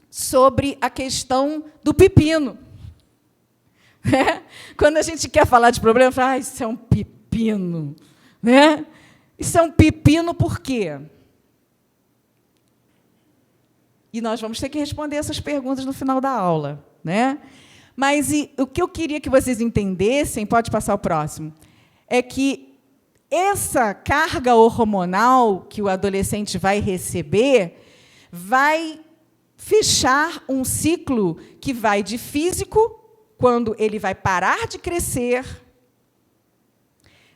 sobre a questão do pepino. Quando a gente quer falar de problema, fala, isso é um pepino. Isso é um pepino por quê? E nós vamos ter que responder essas perguntas no final da aula. Mas o que eu queria que vocês entendessem, pode passar o próximo, é que essa carga hormonal que o adolescente vai receber vai fechar um ciclo que vai de físico, quando ele vai parar de crescer,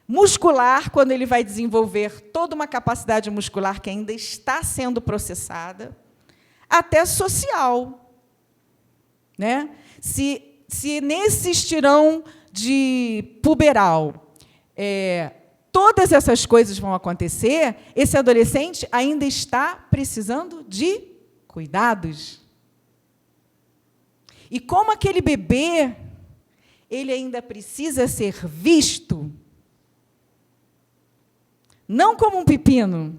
muscular, quando ele vai desenvolver toda uma capacidade muscular que ainda está sendo processada, até social. Se nesse estirão de puberal todas essas coisas vão acontecer, esse adolescente ainda está precisando de cuidados. E como aquele bebê, ele ainda precisa ser visto, não como um pepino,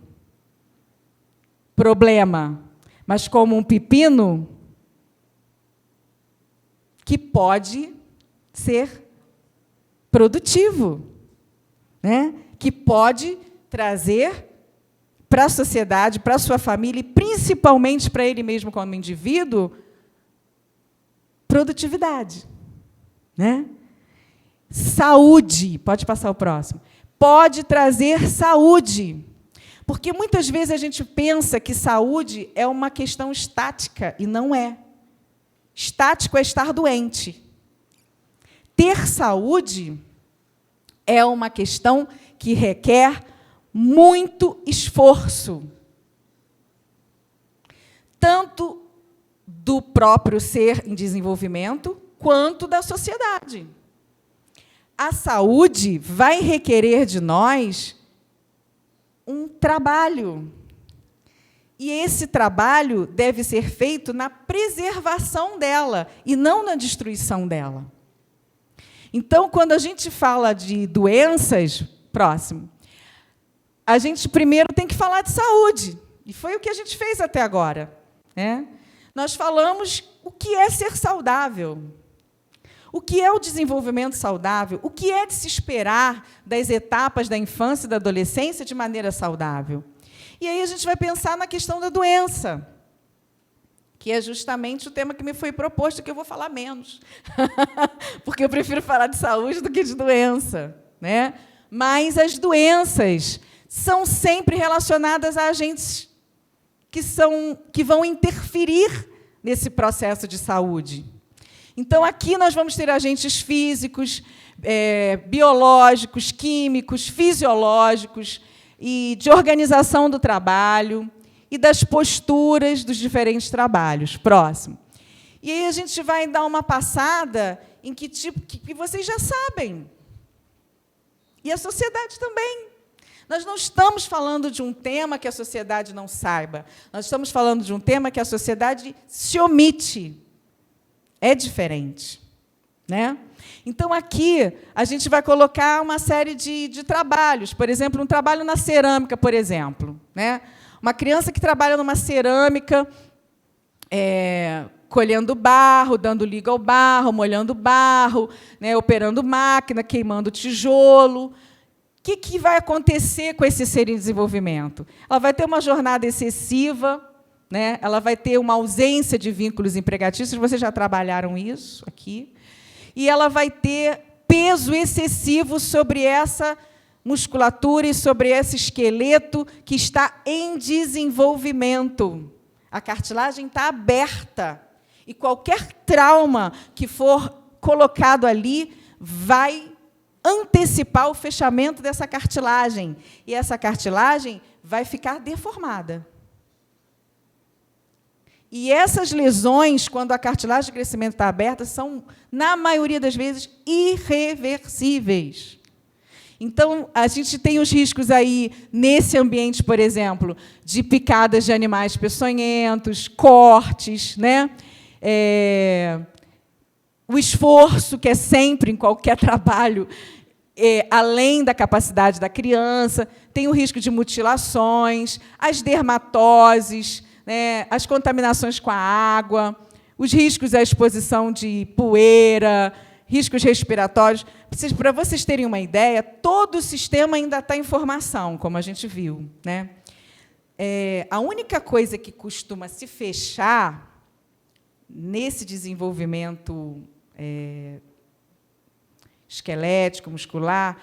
problema, mas como um pepino que pode ser produtivo, que pode trazer para a sociedade, para a sua família, e principalmente para ele mesmo como indivíduo, produtividade. Saúde, pode passar o próximo, pode trazer saúde. Porque muitas vezes a gente pensa que saúde é uma questão estática, e não é. Estático é estar doente. Ter saúde é uma questão que requer muito esforço, tanto do próprio ser em desenvolvimento, quanto da sociedade. A saúde vai requerer de nós um trabalho. E esse trabalho deve ser feito na preservação dela e não na destruição dela. Então, quando a gente fala de doenças, próximo, a gente primeiro tem que falar de saúde. E foi o que a gente fez até agora. Nós falamos o que é ser saudável, o que é o desenvolvimento saudável, o que é de se esperar das etapas da infância e da adolescência de maneira saudável. E aí a gente vai pensar na questão da doença, que é justamente o tema que me foi proposto, que eu vou falar menos, porque eu prefiro falar de saúde do que de doença. Mas as doenças são sempre relacionadas a agentes que vão interferir nesse processo de saúde. Então, aqui nós vamos ter agentes físicos, biológicos, químicos, fisiológicos, e de organização do trabalho e das posturas dos diferentes trabalhos. Próximo. E aí a gente vai dar uma passada em que tipo que vocês já sabem. E a sociedade também. Nós não estamos falando de um tema que a sociedade não saiba. Nós estamos falando de um tema que a sociedade se omite. É diferente, né? Então, aqui, a gente vai colocar uma série de trabalhos. Por exemplo, um trabalho na cerâmica, por exemplo, né? Uma criança que trabalha numa cerâmica, colhendo barro, dando liga ao barro, molhando barro, né, operando máquina, queimando tijolo. O que vai acontecer com esse ser em desenvolvimento? Ela vai ter uma jornada excessiva, né? Ela vai ter uma ausência de vínculos empregatícios, vocês já trabalharam isso aqui, e ela vai ter peso excessivo sobre essa musculatura e sobre esse esqueleto que está em desenvolvimento. A cartilagem está aberta, e qualquer trauma que for colocado ali vai antecipar o fechamento dessa cartilagem, e essa cartilagem vai ficar deformada. E essas lesões, quando a cartilagem de crescimento está aberta, são, na maioria das vezes, irreversíveis. Então, a gente tem os riscos aí, nesse ambiente, por exemplo, de picadas de animais peçonhentos, cortes, né? O esforço, que é sempre, em qualquer trabalho, além da capacidade da criança, tem o risco de mutilações, as dermatoses, né, as contaminações com a água, os riscos à exposição de poeira, riscos respiratórios. Para vocês terem uma ideia, todo o sistema ainda está em formação, como a gente viu, né? A única coisa que costuma se fechar nesse desenvolvimento esquelético, muscular,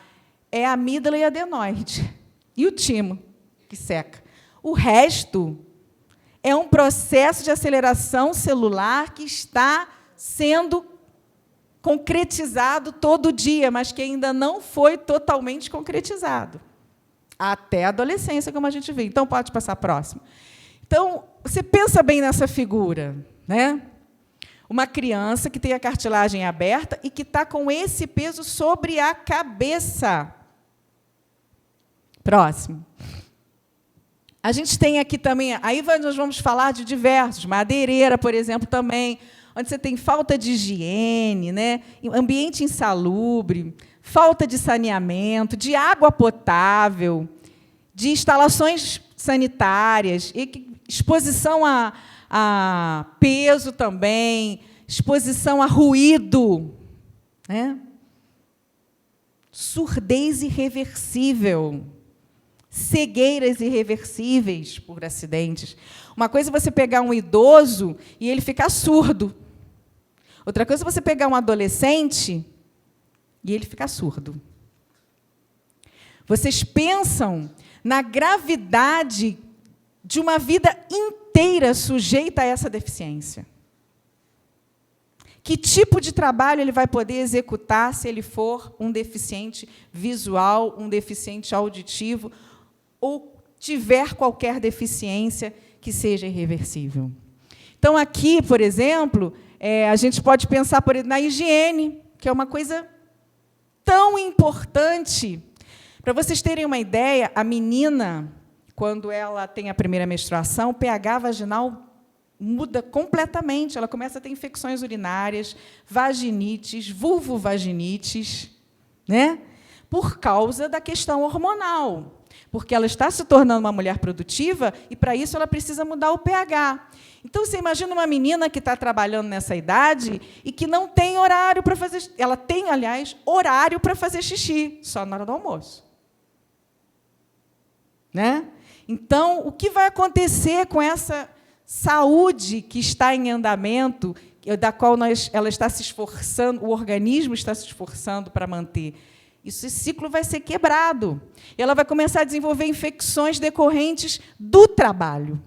é a amígdala e a adenoide, e o timo, que seca. O resto é um processo de aceleração celular que está sendo concretizado todo dia, mas que ainda não foi totalmente concretizado. Até a adolescência, como a gente vê. Então, pode passar próximo. Então, você pensa bem nessa figura, né? Uma criança que tem a cartilagem aberta e que está com esse peso sobre a cabeça. Próximo. A gente tem aqui também, aí nós vamos falar de diversos, madeireira, por exemplo, também, onde você tem falta de higiene, né? Ambiente insalubre, falta de saneamento, de água potável, de instalações sanitárias, exposição a peso também, exposição a ruído, né? Surdez irreversível, cegueiras irreversíveis por acidentes. Uma coisa é você pegar um idoso e ele ficar surdo. Outra coisa é você pegar um adolescente e ele ficar surdo. Vocês pensam na gravidade de uma vida inteira sujeita a essa deficiência. Que tipo de trabalho ele vai poder executar se ele for um deficiente visual, um deficiente auditivo, ou tiver qualquer deficiência que seja irreversível? Então, aqui, por exemplo, a gente pode pensar na higiene, que é uma coisa tão importante. Para vocês terem uma ideia, a menina, quando ela tem a primeira menstruação, o pH vaginal muda completamente. Ela começa a ter infecções urinárias, vaginites, vulvovaginites, né? Por causa da questão hormonal. Porque ela está se tornando uma mulher produtiva e, para isso, ela precisa mudar o pH. Então, você imagina uma menina que está trabalhando nessa idade e que não tem horário para fazer... Ela tem, aliás, horário para fazer xixi, só na hora do almoço. Né? Então, o que vai acontecer com essa saúde que está em andamento, da qual ela está se esforçando, o organismo está se esforçando para manter? Esse ciclo vai ser quebrado. E ela vai começar a desenvolver infecções decorrentes do trabalho,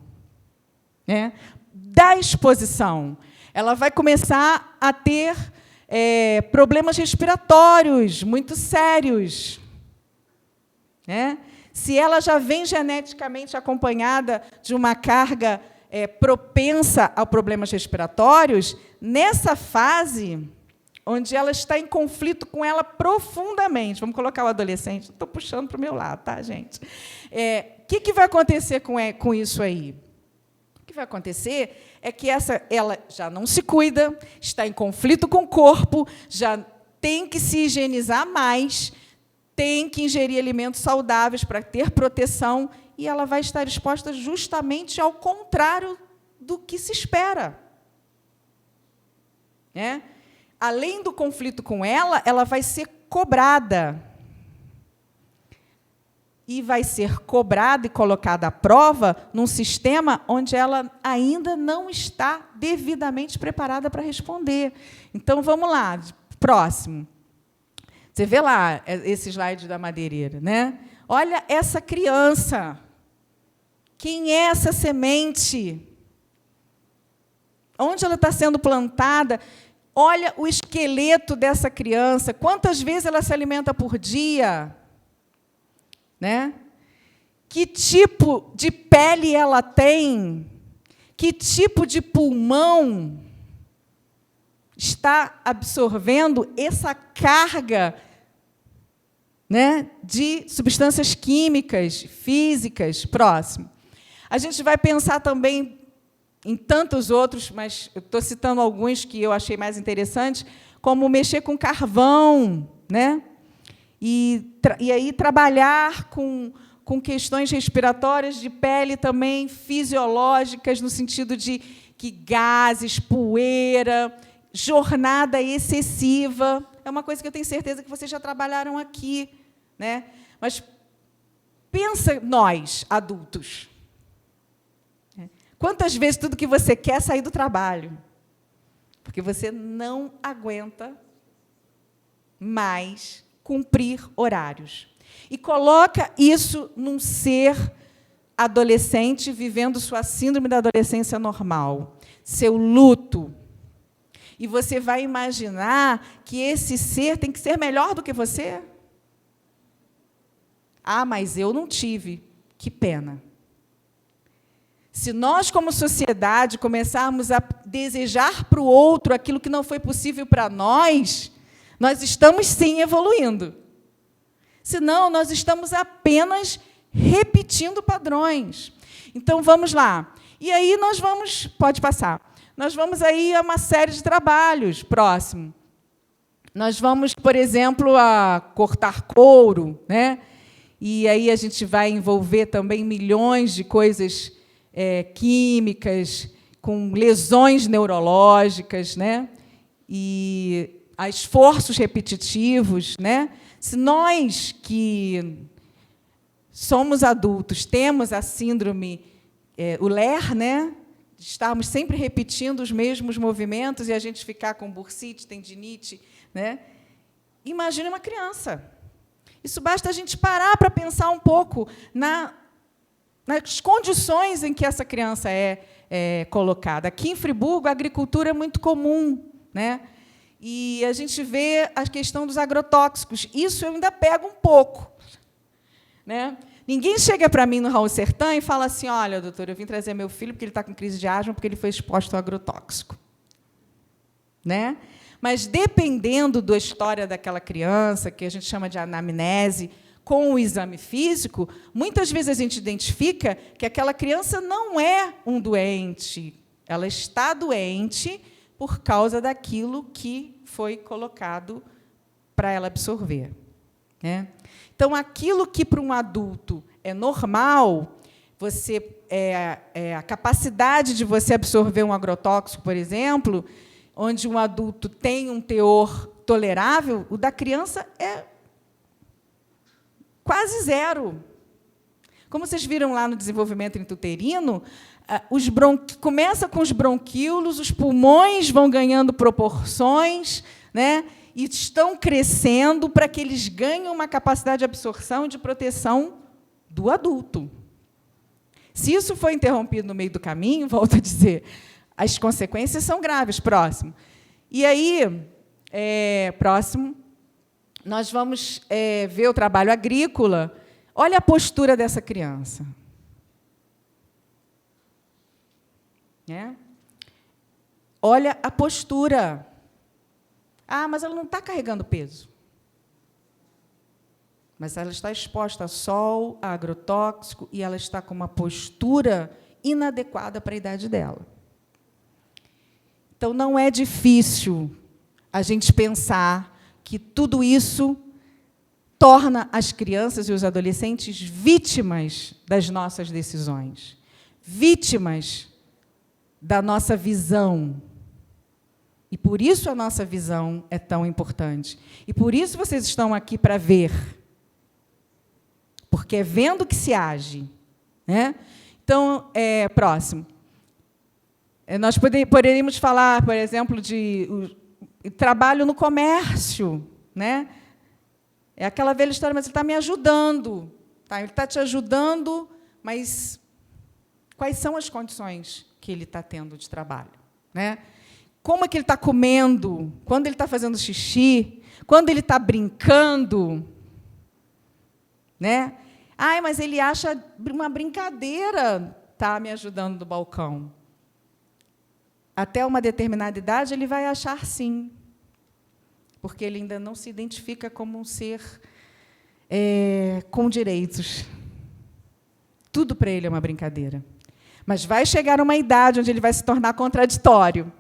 né? Da exposição. Ela vai começar a ter problemas respiratórios muito sérios, né? Se ela já vem geneticamente acompanhada de uma carga propensa a problemas respiratórios, nessa fase, onde ela está em conflito com ela profundamente, vamos colocar o adolescente, estou puxando para o meu lado, tá, gente? O que vai acontecer com isso aí? O que vai acontecer é que ela já não se cuida, está em conflito com o corpo, já tem que se higienizar mais, tem que ingerir alimentos saudáveis para ter proteção, e ela vai estar exposta justamente ao contrário do que se espera. Além do conflito com ela vai ser cobrada. E vai ser cobrada e colocada à prova num sistema onde ela ainda não está devidamente preparada para responder. Então, vamos lá, próximo. Você vê lá esse slide da madeireira, né? Olha essa criança. Quem é essa semente? Onde ela está sendo plantada? Olha o esqueleto dessa criança. Quantas vezes ela se alimenta por dia? Né? Que tipo de pele ela tem? Que tipo de pulmão está absorvendo essa carga, né, de substâncias químicas, físicas? Próximo. A gente vai pensar também em tantos outros, mas eu estou citando alguns que eu achei mais interessantes, como mexer com carvão, né? E aí trabalhar com questões respiratórias de pele também fisiológicas, no sentido de que gases, poeira, jornada excessiva. É uma coisa que eu tenho certeza que vocês já trabalharam aqui, né? Mas pensa nós, adultos. Quantas vezes tudo que você quer é sair do trabalho? Porque você não aguenta mais cumprir horários. E coloca isso num ser adolescente vivendo sua síndrome da adolescência normal, seu luto. E você vai imaginar que esse ser tem que ser melhor do que você? Ah, mas eu não tive. Que pena. Se nós, como sociedade, começarmos a desejar para o outro aquilo que não foi possível para nós estamos, sim, evoluindo. Senão, nós estamos apenas repetindo padrões. Então, vamos lá. E aí, nós vamos... Pode passar. Nós vamos aí a uma série de trabalhos. Próximo. Nós vamos, por exemplo, a cortar couro, né? E aí a gente vai envolver também milhões de coisas químicas, com lesões neurológicas, né? E a esforços repetitivos, né? Se nós que somos adultos temos a síndrome, o LER, né? Estarmos sempre repetindo os mesmos movimentos e a gente ficar com bursite, tendinite, né? Imagine uma criança. Isso basta a gente parar para pensar um pouco nas condições em que essa criança é colocada. Aqui em Friburgo, a agricultura é muito comum, né? E a gente vê a questão dos agrotóxicos. Isso eu ainda pego um pouco, né? Ninguém chega para mim no Raul Sertã e fala assim: olha, doutor, eu vim trazer meu filho porque ele está com crise de asma, porque ele foi exposto ao agrotóxico. Né? Mas, dependendo da história daquela criança, que a gente chama de anamnese, com o exame físico, muitas vezes a gente identifica que aquela criança não é um doente, ela está doente por causa daquilo que foi colocado para ela absorver. Né? Então, aquilo que para um adulto é normal, a capacidade de você absorver um agrotóxico, por exemplo, onde um adulto tem um teor tolerável, o da criança é quase zero. Como vocês viram lá no desenvolvimento intrauterino, começa com os bronquíolos, os pulmões vão ganhando proporções, né? E estão crescendo para que eles ganhem uma capacidade de absorção e de proteção do adulto. Se isso for interrompido no meio do caminho, volto a dizer, as consequências são graves. Próximo. E aí, Próximo, nós vamos ver o trabalho agrícola. Olha a postura dessa criança. Olha a postura. Ah, mas ela não está carregando peso. Mas ela está exposta a sol, a agrotóxico, e ela está com uma postura inadequada para a idade dela. Então, não é difícil a gente pensar que tudo isso torna as crianças e os adolescentes vítimas das nossas decisões, vítimas da nossa visão. E por isso a nossa visão é tão importante. E por isso vocês estão aqui para ver. Porque é vendo que se age. Então, próximo. Nós poderíamos falar, por exemplo, de trabalho no comércio. É aquela velha história, mas ele está me ajudando. Ele está te ajudando, mas quais são as condições que ele está tendo de trabalho? Como é que ele está comendo? Quando ele está fazendo xixi? Quando ele está brincando? Ai, mas ele acha uma brincadeira estar me ajudando no balcão. Até uma determinada idade, ele vai achar sim, porque ele ainda não se identifica como um ser com direitos. Tudo para ele é uma brincadeira. Mas vai chegar uma idade onde ele vai se tornar contraditório.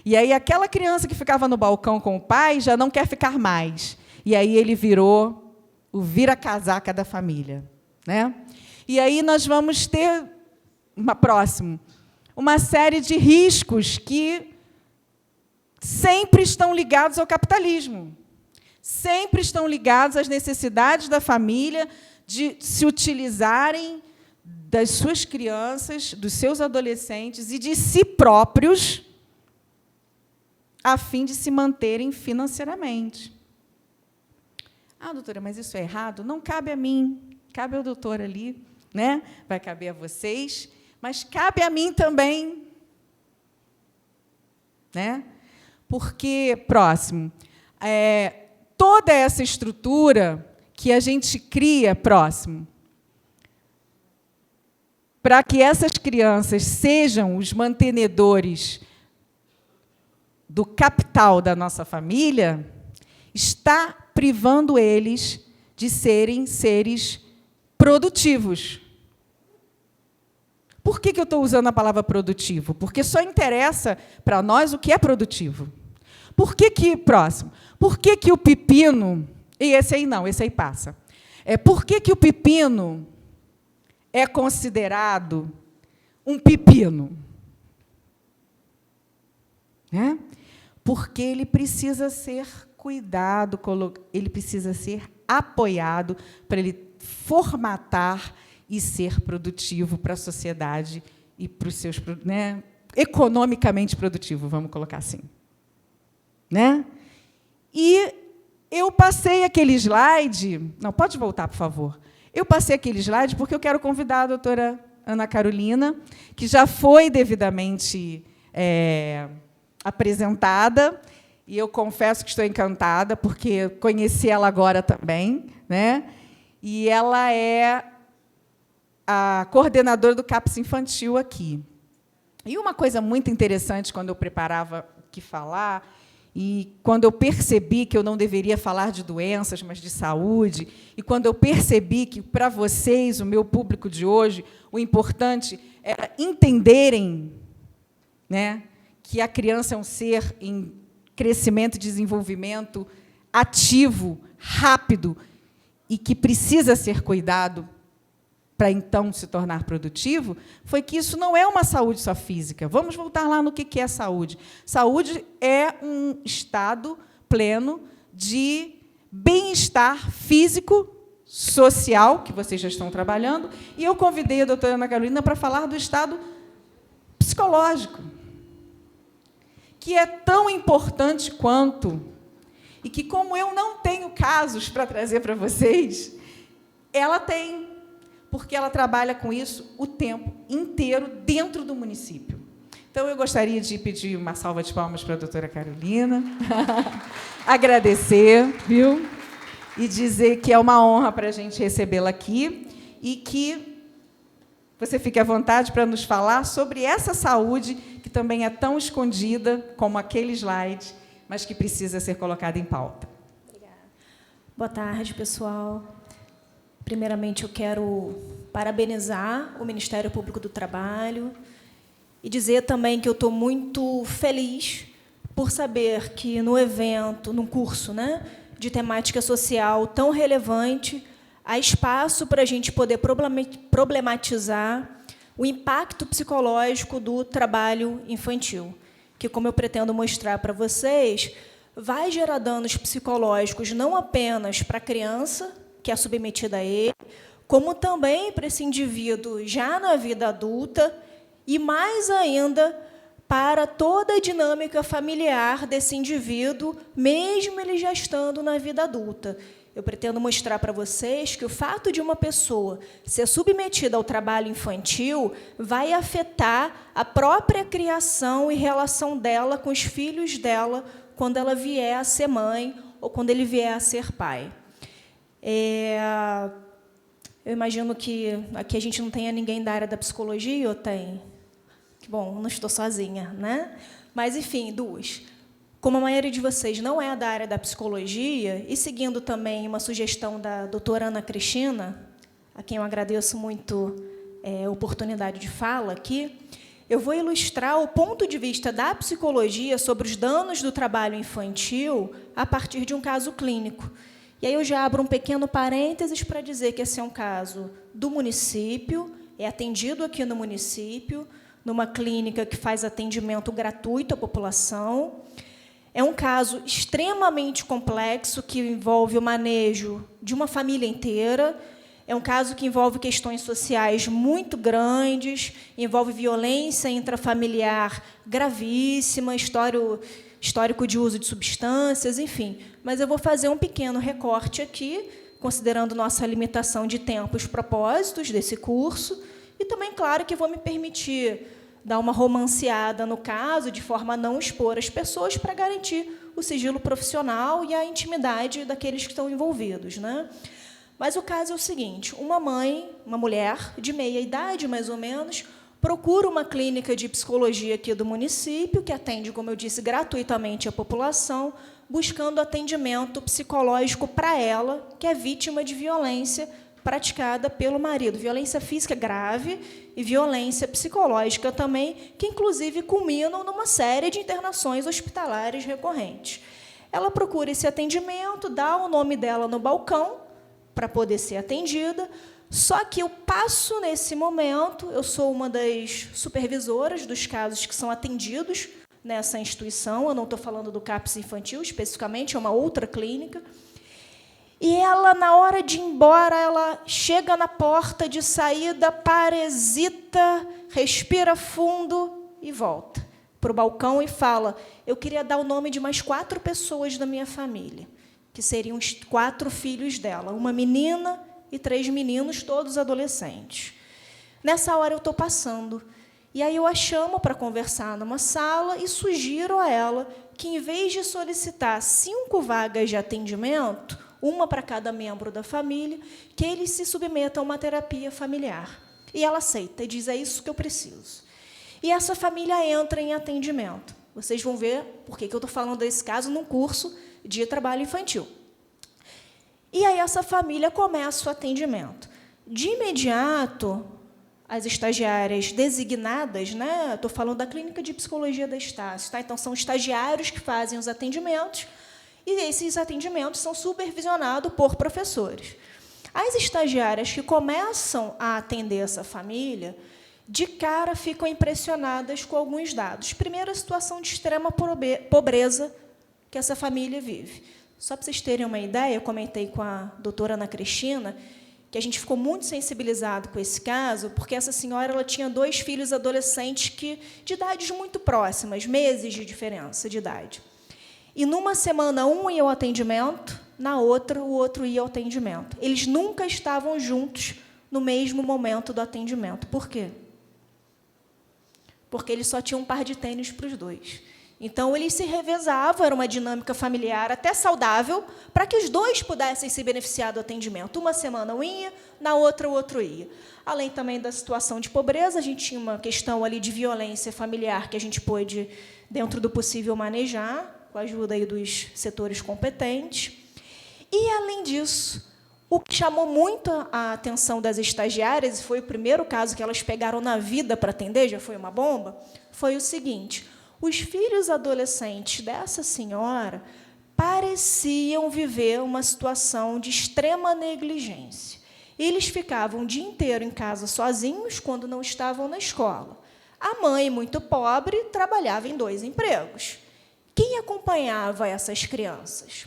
E aí, aquela criança que ficava no balcão com o pai já não quer ficar mais. E aí ele virou o vira-casaca da família. E aí nós vamos ter, uma série de riscos que sempre estão ligados ao capitalismo, sempre estão ligados às necessidades da família de se utilizarem das suas crianças, dos seus adolescentes e de si próprios a fim de se manterem financeiramente. Ah, doutora, mas isso é errado? Não cabe a mim, cabe ao doutor ali, vai caber a vocês, mas cabe a mim também. Porque, toda essa estrutura que a gente cria, para que essas crianças sejam os mantenedores do capital da nossa família, está privando eles de serem seres produtivos. Por que eu estou usando a palavra produtivo? Porque só interessa para nós o que é produtivo. Por que o pepino... E esse aí não, esse aí passa. Por que o pepino é considerado um pepino? Porque ele precisa ser cuidado, ele precisa ser apoiado para ele formatar e ser produtivo para a sociedade e para os seus, economicamente produtivo, vamos colocar assim. E eu passei aquele slide... Não, pode voltar, por favor. Eu passei aquele slide porque eu quero convidar a doutora Ana Carolina, que já foi devidamente apresentada, e eu confesso que estou encantada, porque conheci ela agora também, e ela é a coordenadora do CAPS Infantil aqui. E uma coisa muito interessante, quando eu preparava o que falar, e quando eu percebi que eu não deveria falar de doenças, mas de saúde, e quando eu percebi que, para vocês, o meu público de hoje, o importante era entenderem que a criança é um ser em crescimento e desenvolvimento ativo, rápido, e que precisa ser cuidado para, então, se tornar produtivo, foi que isso não é uma saúde só física. Vamos voltar lá no que é saúde. Saúde é um estado pleno de bem-estar físico, social, que vocês já estão trabalhando, e eu convidei a doutora Ana Carolina para falar do estado psicológico, que é tão importante quanto, e que, como eu não tenho casos para trazer para vocês, ela tem, porque ela trabalha com isso o tempo inteiro dentro do município. Então, eu gostaria de pedir uma salva de palmas para a doutora Carolina, agradecer, viu? E dizer que é uma honra para a gente recebê-la aqui e que você fique à vontade para nos falar sobre essa saúde que também é tão escondida como aquele slide, mas que precisa ser colocada em pauta. Obrigada. Boa tarde, pessoal. Primeiramente, eu quero parabenizar o Ministério Público do Trabalho e dizer também que eu estou muito feliz por saber que no evento, num curso, né, de temática social tão relevante, há espaço para a gente poder problematizar o impacto psicológico do trabalho infantil, que, como eu pretendo mostrar para vocês, vai gerar danos psicológicos não apenas para a criança, que é submetida a ele, como também para esse indivíduo já na vida adulta e, mais ainda, para toda a dinâmica familiar desse indivíduo, mesmo ele já estando na vida adulta. Eu pretendo mostrar para vocês que o fato de uma pessoa ser submetida ao trabalho infantil vai afetar a própria criação e relação dela com os filhos dela quando ela vier a ser mãe ou quando ele vier a ser pai. Eu imagino que aqui a gente não tenha ninguém da área da psicologia, ou tem? Que bom, não estou sozinha, né? Mas, enfim, duas. Como a maioria de vocês não é da área da psicologia, e seguindo também uma sugestão da doutora Ana Cristina, a quem eu agradeço muito a oportunidade de fala aqui, eu vou ilustrar o ponto de vista da psicologia sobre os danos do trabalho infantil a partir de um caso clínico. E aí eu já abro um pequeno parênteses para dizer que esse é um caso do município, é atendido aqui no município, numa clínica que faz atendimento gratuito à população. É um caso extremamente complexo, que envolve o manejo de uma família inteira. É um caso que envolve questões sociais muito grandes, envolve violência intrafamiliar gravíssima, histórico de uso de substâncias, enfim. Mas eu vou fazer um pequeno recorte aqui, considerando nossa limitação de tempo e os propósitos desse curso, e também, claro, que vou me permitir dar uma romanceada no caso, de forma a não expor as pessoas, para garantir o sigilo profissional e a intimidade daqueles que estão envolvidos, né? Mas o caso é o seguinte: uma mãe, uma mulher de meia idade, mais ou menos, procura uma clínica de psicologia aqui do município, que atende, como eu disse, gratuitamente a população, buscando atendimento psicológico para ela, que é vítima de violência praticada pelo marido, violência física grave e violência psicológica também, que, inclusive, culminam numa série de internações hospitalares recorrentes. Ela procura esse atendimento, dá o nome dela no balcão para poder ser atendida, só que eu passo, nesse momento, eu sou uma das supervisoras dos casos que são atendidos nessa instituição, eu não estou falando do CAPS infantil, especificamente, é uma outra clínica. E ela, na hora de ir embora, ela chega na porta de saída, parasita, respira fundo e volta para o balcão e fala: eu queria dar o nome de mais 4 pessoas da minha família, que seriam os 4 filhos dela, uma menina e 3 meninos, todos adolescentes. Nessa hora eu estou passando. E aí eu a chamo para conversar numa sala e sugiro a ela que, em vez de solicitar 5 vagas de atendimento, uma para cada membro da família, que eles se submetam a uma terapia familiar. E ela aceita e diz: é isso que eu preciso. E essa família entra em atendimento. Vocês vão ver por que eu estou falando desse caso num curso de trabalho infantil. E aí essa família começa o atendimento. De imediato, as estagiárias designadas, né? Estou falando da clínica de psicologia da Estácio, tá? Então, são estagiários que fazem os atendimentos, e esses atendimentos são supervisionados por professores. As estagiárias que começam a atender essa família, de cara ficam impressionadas com alguns dados. Primeiro, a situação de extrema pobreza que essa família vive. Só para vocês terem uma ideia, eu comentei com a doutora Ana Cristina que a gente ficou muito sensibilizado com esse caso, porque essa senhora ela tinha 2 filhos adolescentes de idades muito próximas, meses de diferença de idade. E, numa semana, um ia ao atendimento, na outra, o outro ia ao atendimento. Eles nunca estavam juntos no mesmo momento do atendimento. Por quê? porque ele só tinha um par de tênis para os dois. Então, eles se revezavam, era uma dinâmica familiar até saudável, para que os dois pudessem se beneficiar do atendimento. Uma semana um ia, na outra o outro ia. Além também da situação de pobreza, a gente tinha uma questão ali de violência familiar que a gente pôde, dentro do possível, manejar, com a ajuda aí dos setores competentes. E, além disso, o que chamou muito a atenção das estagiárias, e foi o primeiro caso que elas pegaram na vida para atender, já foi uma bomba, foi o seguinte: os filhos adolescentes dessa senhora pareciam viver uma situação de extrema negligência. Eles ficavam o dia inteiro em casa sozinhos quando não estavam na escola. A mãe, muito pobre, trabalhava em 2 empregos. Quem acompanhava essas crianças?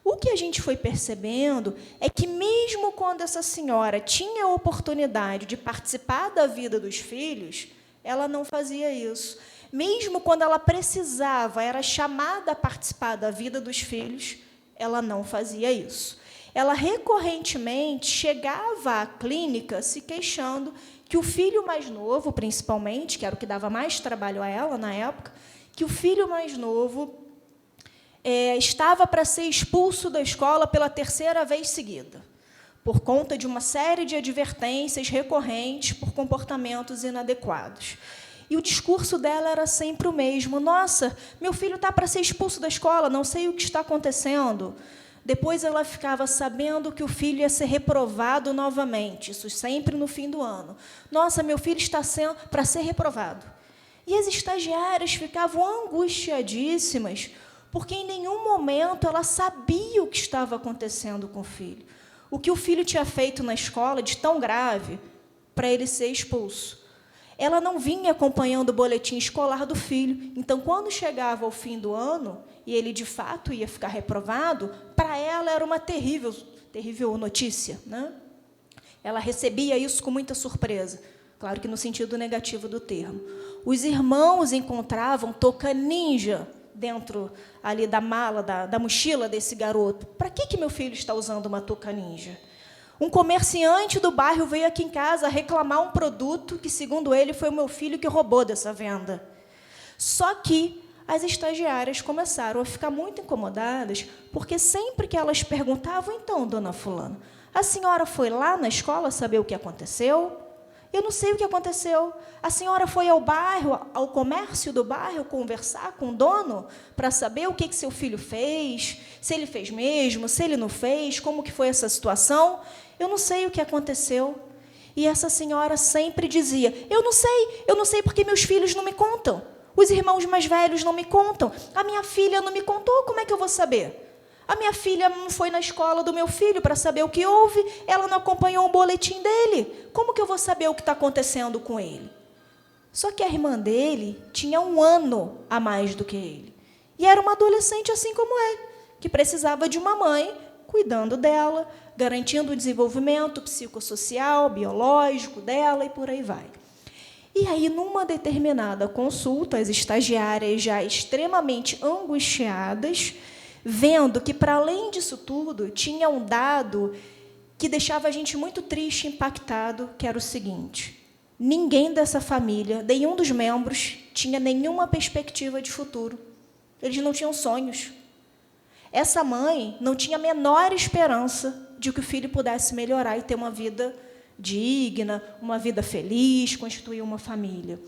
O que a gente foi percebendo é que, mesmo quando essa senhora tinha a oportunidade de participar da vida dos filhos, ela não fazia isso. Mesmo quando ela precisava, era chamada a participar da vida dos filhos, ela não fazia isso. Ela recorrentemente chegava à clínica se queixando que o filho mais novo, principalmente, que era o que dava mais trabalho a ela na época, que o filho mais novo estava para ser expulso da escola pela 3ª vez seguida, por conta de uma série de advertências recorrentes por comportamentos inadequados. E o discurso dela era sempre o mesmo: nossa, meu filho está para ser expulso da escola, não sei o que está acontecendo. Depois ela ficava sabendo que o filho ia ser reprovado novamente, isso sempre no fim do ano. Nossa, meu filho está para ser reprovado. E as estagiárias ficavam angustiadíssimas, porque em nenhum momento ela sabia o que estava acontecendo com o filho. O que o filho tinha feito na escola de tão grave para ele ser expulso. Ela não vinha acompanhando o boletim escolar do filho. Então, quando chegava ao fim do ano, e ele, de fato, ia ficar reprovado, para ela era uma terrível notícia, né? Ela recebia isso com muita surpresa. Claro que no sentido negativo do termo. Os irmãos encontravam touca ninja dentro ali da mala, da mochila desse garoto. Para que meu filho está usando uma touca ninja? Um comerciante do bairro veio aqui em casa reclamar um produto que, segundo ele, foi o meu filho que roubou dessa venda. Só que as estagiárias começaram a ficar muito incomodadas, porque sempre que elas perguntavam: então, dona fulana, a senhora foi lá na escola saber o que aconteceu? Eu não sei o que aconteceu. A senhora foi ao bairro, ao comércio do bairro, conversar com o dono para saber o que seu filho fez, se ele fez mesmo, se ele não fez, como que foi essa situação? Eu não sei o que aconteceu. E essa senhora sempre dizia: eu não sei porque meus filhos não me contam. Os irmãos mais velhos não me contam. A minha filha não me contou, como é que eu vou saber? A minha filha não foi na escola do meu filho para saber o que houve, ela não acompanhou o boletim dele. Como que eu vou saber o que está acontecendo com ele? Só que a irmã dele tinha 1 ano a mais do que ele. E era uma adolescente assim como ele, que precisava de uma mãe cuidando dela, garantindo o desenvolvimento psicossocial, biológico dela e por aí vai. E aí, numa determinada consulta, as estagiárias já extremamente angustiadas, vendo que, para além disso tudo, tinha um dado que deixava a gente muito triste, impactado, que era o seguinte: ninguém dessa família, nenhum dos membros, tinha nenhuma perspectiva de futuro. Eles não tinham sonhos. Essa mãe não tinha a menor esperança de que o filho pudesse melhorar e ter uma vida digna, uma vida feliz, constituir uma família.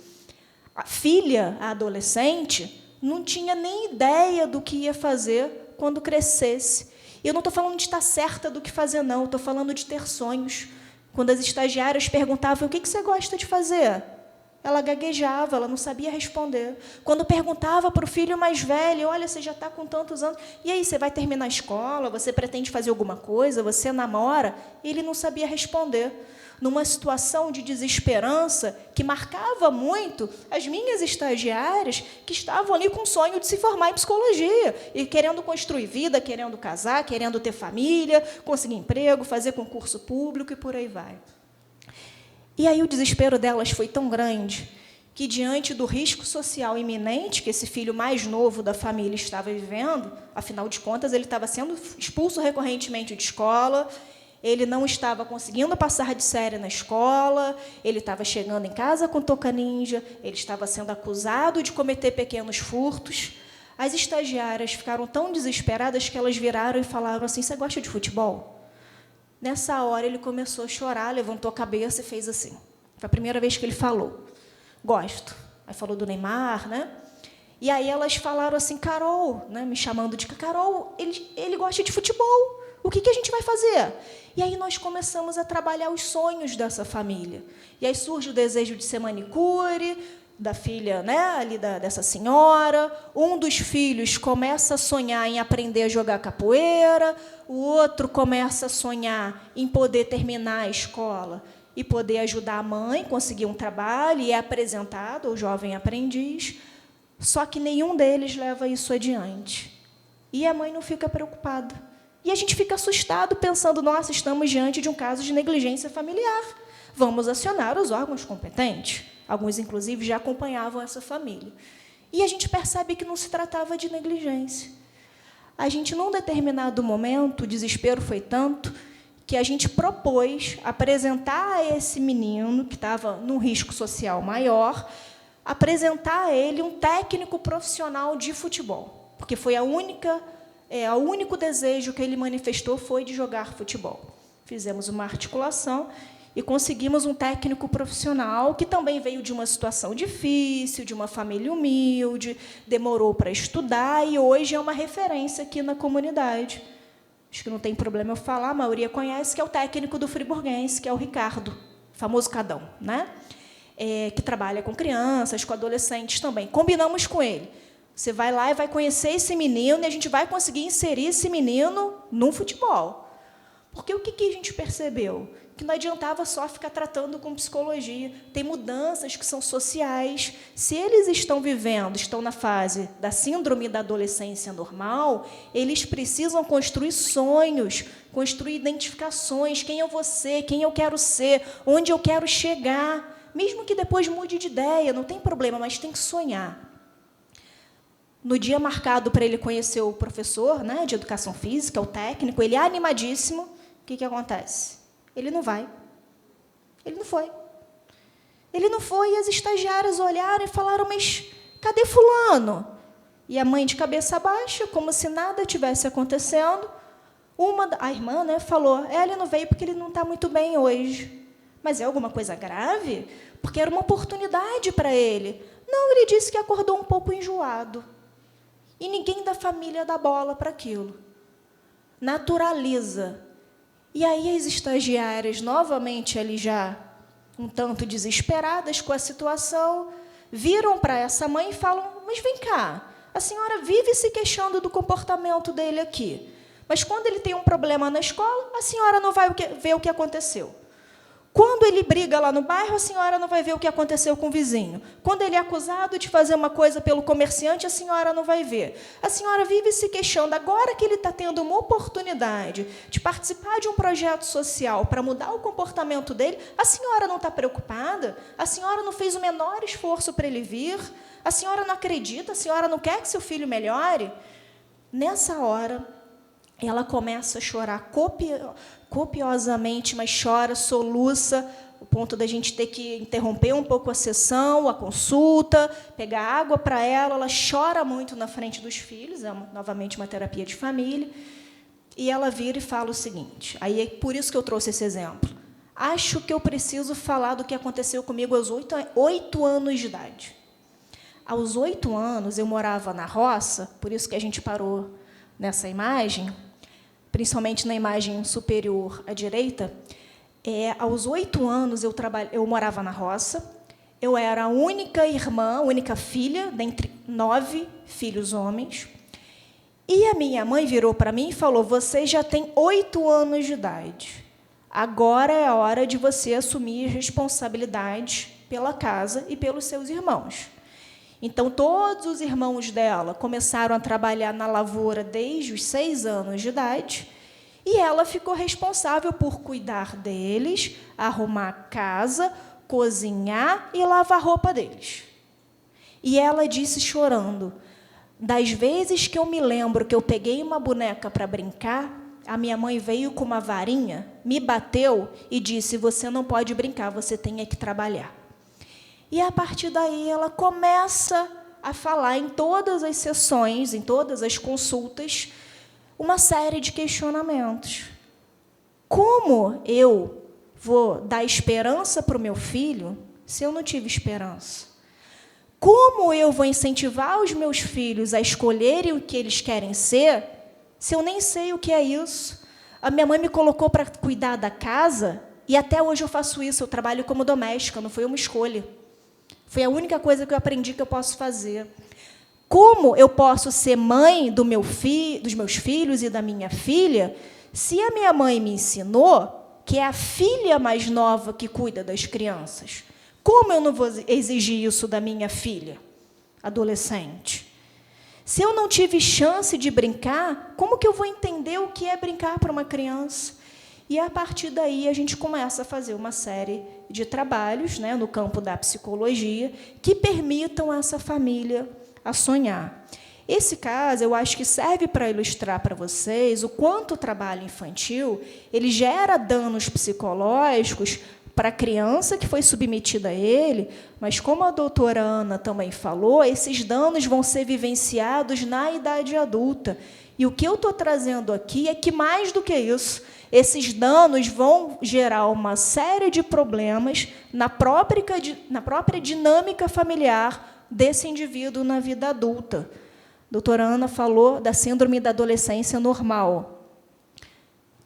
A filha, a adolescente, não tinha nem ideia do que ia fazer quando crescesse. E eu não estou falando de estar certa do que fazer, não. Estou falando de ter sonhos. Quando as estagiárias perguntavam: o que você gosta de fazer? Ela gaguejava, ela não sabia responder. Quando perguntava para o filho mais velho: olha, você já está com tantos anos, e aí, você vai terminar a escola? Você pretende fazer alguma coisa? Você namora? Ele não sabia responder. Numa situação de desesperança que marcava muito as minhas estagiárias, que estavam ali com o sonho de se formar em psicologia, e querendo construir vida, querendo casar, querendo ter família, conseguir emprego, fazer concurso público e por aí vai. E aí o desespero delas foi tão grande que, diante do risco social iminente que esse filho mais novo da família estava vivendo, afinal de contas, ele estava sendo expulso recorrentemente de escola, Ele não estava conseguindo passar de série na escola, ele estava chegando em casa com toca ninja, ele estava sendo acusado de cometer pequenos furtos. As estagiárias ficaram tão desesperadas que elas viraram e falaram assim: você gosta de futebol? Nessa hora, ele começou a chorar, levantou a cabeça e fez assim. Foi a primeira vez que ele falou: gosto. Aí falou do Neymar, né? E aí elas falaram assim: Carol, né, me chamando de Carol, ele gosta de futebol, o que a gente vai fazer? E aí nós começamos a trabalhar os sonhos dessa família. E aí surge o desejo de ser manicure, da filha, né, ali dessa senhora. Um dos filhos começa a sonhar em aprender a jogar capoeira, o outro começa a sonhar em poder terminar a escola e poder ajudar a mãe a conseguir um trabalho, e é apresentado ao jovem aprendiz. Só que nenhum deles leva isso adiante. E a mãe não fica preocupada. E a gente fica assustado, pensando: nossa, estamos diante de um caso de negligência familiar. Vamos acionar os órgãos competentes. Alguns, inclusive, já acompanhavam essa família. E a gente percebe que não se tratava de negligência. A gente, num determinado momento, o desespero foi tanto que a gente propôs apresentar a esse menino, que estava num risco social maior, apresentar a ele um técnico profissional de futebol, porque foi o único desejo que ele manifestou foi de jogar futebol. Fizemos uma articulação e conseguimos um técnico profissional que também veio de uma situação difícil, de uma família humilde, demorou para estudar e hoje é uma referência aqui na comunidade. Acho que não tem problema eu falar, a maioria conhece, que é o técnico do Friburguense, que é o Ricardo, famoso Cadão, né? Que trabalha com crianças, com adolescentes também. Combinamos com ele. Você vai lá e vai conhecer esse menino e a gente vai conseguir inserir esse menino no futebol. Porque o que a gente percebeu? Que não adiantava só ficar tratando com psicologia. Tem mudanças que são sociais. Se eles estão na fase da síndrome da adolescência normal, eles precisam construir sonhos, construir identificações, quem eu vou ser, quem eu quero ser, onde eu quero chegar. Mesmo que depois mude de ideia, não tem problema, mas tem que sonhar. No dia marcado para ele conhecer o professor, né, de educação física, o técnico, ele é animadíssimo. O que acontece? Ele não vai. Ele não foi. Ele não foi, e as estagiárias olharam e falaram: mas cadê fulano? E a mãe, de cabeça baixa, como se nada tivesse acontecendo, a irmã, né, falou: ele não veio porque ele não está muito bem hoje. Mas é alguma coisa grave? Porque era uma oportunidade para ele. Não, ele disse que acordou um pouco enjoado. E ninguém da família dá bola para aquilo. Naturaliza. E aí as estagiárias, novamente ali já um tanto desesperadas com a situação, viram para essa mãe e falam: mas vem cá, a senhora vive se queixando do comportamento dele aqui, mas quando ele tem um problema na escola, a senhora não vai ver o que aconteceu. Quando ele briga lá no bairro, a senhora não vai ver o que aconteceu com o vizinho. Quando ele é acusado de fazer uma coisa pelo comerciante, a senhora não vai ver. A senhora vive se queixando. Agora que ele está tendo uma oportunidade de participar de um projeto social para mudar o comportamento dele, a senhora não está preocupada? A senhora não fez o menor esforço para ele vir? A senhora não acredita? A senhora não quer que seu filho melhore? Nessa hora, ela começa a chorar copiosamente, mas chora, soluça, o ponto da gente ter que interromper um pouco a sessão, a consulta, pegar água para ela chora muito na frente dos filhos, novamente uma terapia de família, e ela vira e fala o seguinte, aí é por isso que eu trouxe esse exemplo: acho que eu preciso falar do que aconteceu comigo aos 8 anos de idade. Aos 8 anos, eu morava na roça, por isso que a gente parou nessa imagem, principalmente na imagem superior à direita. Aos 8 anos, eu morava na roça, eu era a única irmã, a única filha, dentre 9 filhos homens, e a minha mãe virou para mim e falou: você já tem 8 anos de idade, agora é a hora de você assumir responsabilidade pela casa e pelos seus irmãos. Então, todos os irmãos dela começaram a trabalhar na lavoura desde os 6 anos de idade, e ela ficou responsável por cuidar deles, arrumar a casa, cozinhar e lavar a roupa deles. E ela disse, chorando: das vezes que eu me lembro que eu peguei uma boneca para brincar, a minha mãe veio com uma varinha me bateu e disse: você não pode brincar, você tem que trabalhar. E, a partir daí, ela começa a falar em todas as sessões, em todas as consultas, uma série de questionamentos. Como eu vou dar esperança para o meu filho se eu não tive esperança? Como eu vou incentivar os meus filhos a escolherem o que eles querem ser se eu nem sei o que é isso? A minha mãe me colocou para cuidar da casa e até hoje eu faço isso, eu trabalho como doméstica, não foi uma escolha. Foi a única coisa que eu aprendi que eu posso fazer. Como eu posso ser mãe dos meus filhos e da minha filha se a minha mãe me ensinou que é a filha mais nova que cuida das crianças? Como eu não vou exigir isso da minha filha, adolescente? Se eu não tive chance de brincar, como que eu vou entender o que é brincar para uma criança? E, a partir daí, a gente começa a fazer uma série de trabalhos, né, no campo da psicologia que permitam a essa família a sonhar. Esse caso, eu acho que serve para ilustrar para vocês o quanto o trabalho infantil ele gera danos psicológicos para a criança que foi submetida a ele, mas, como a doutora Ana também falou, esses danos vão ser vivenciados na idade adulta. E o que eu estou trazendo aqui é que, mais do que isso, esses danos vão gerar uma série de problemas na própria dinâmica familiar desse indivíduo na vida adulta. A doutora Ana falou da síndrome da adolescência normal.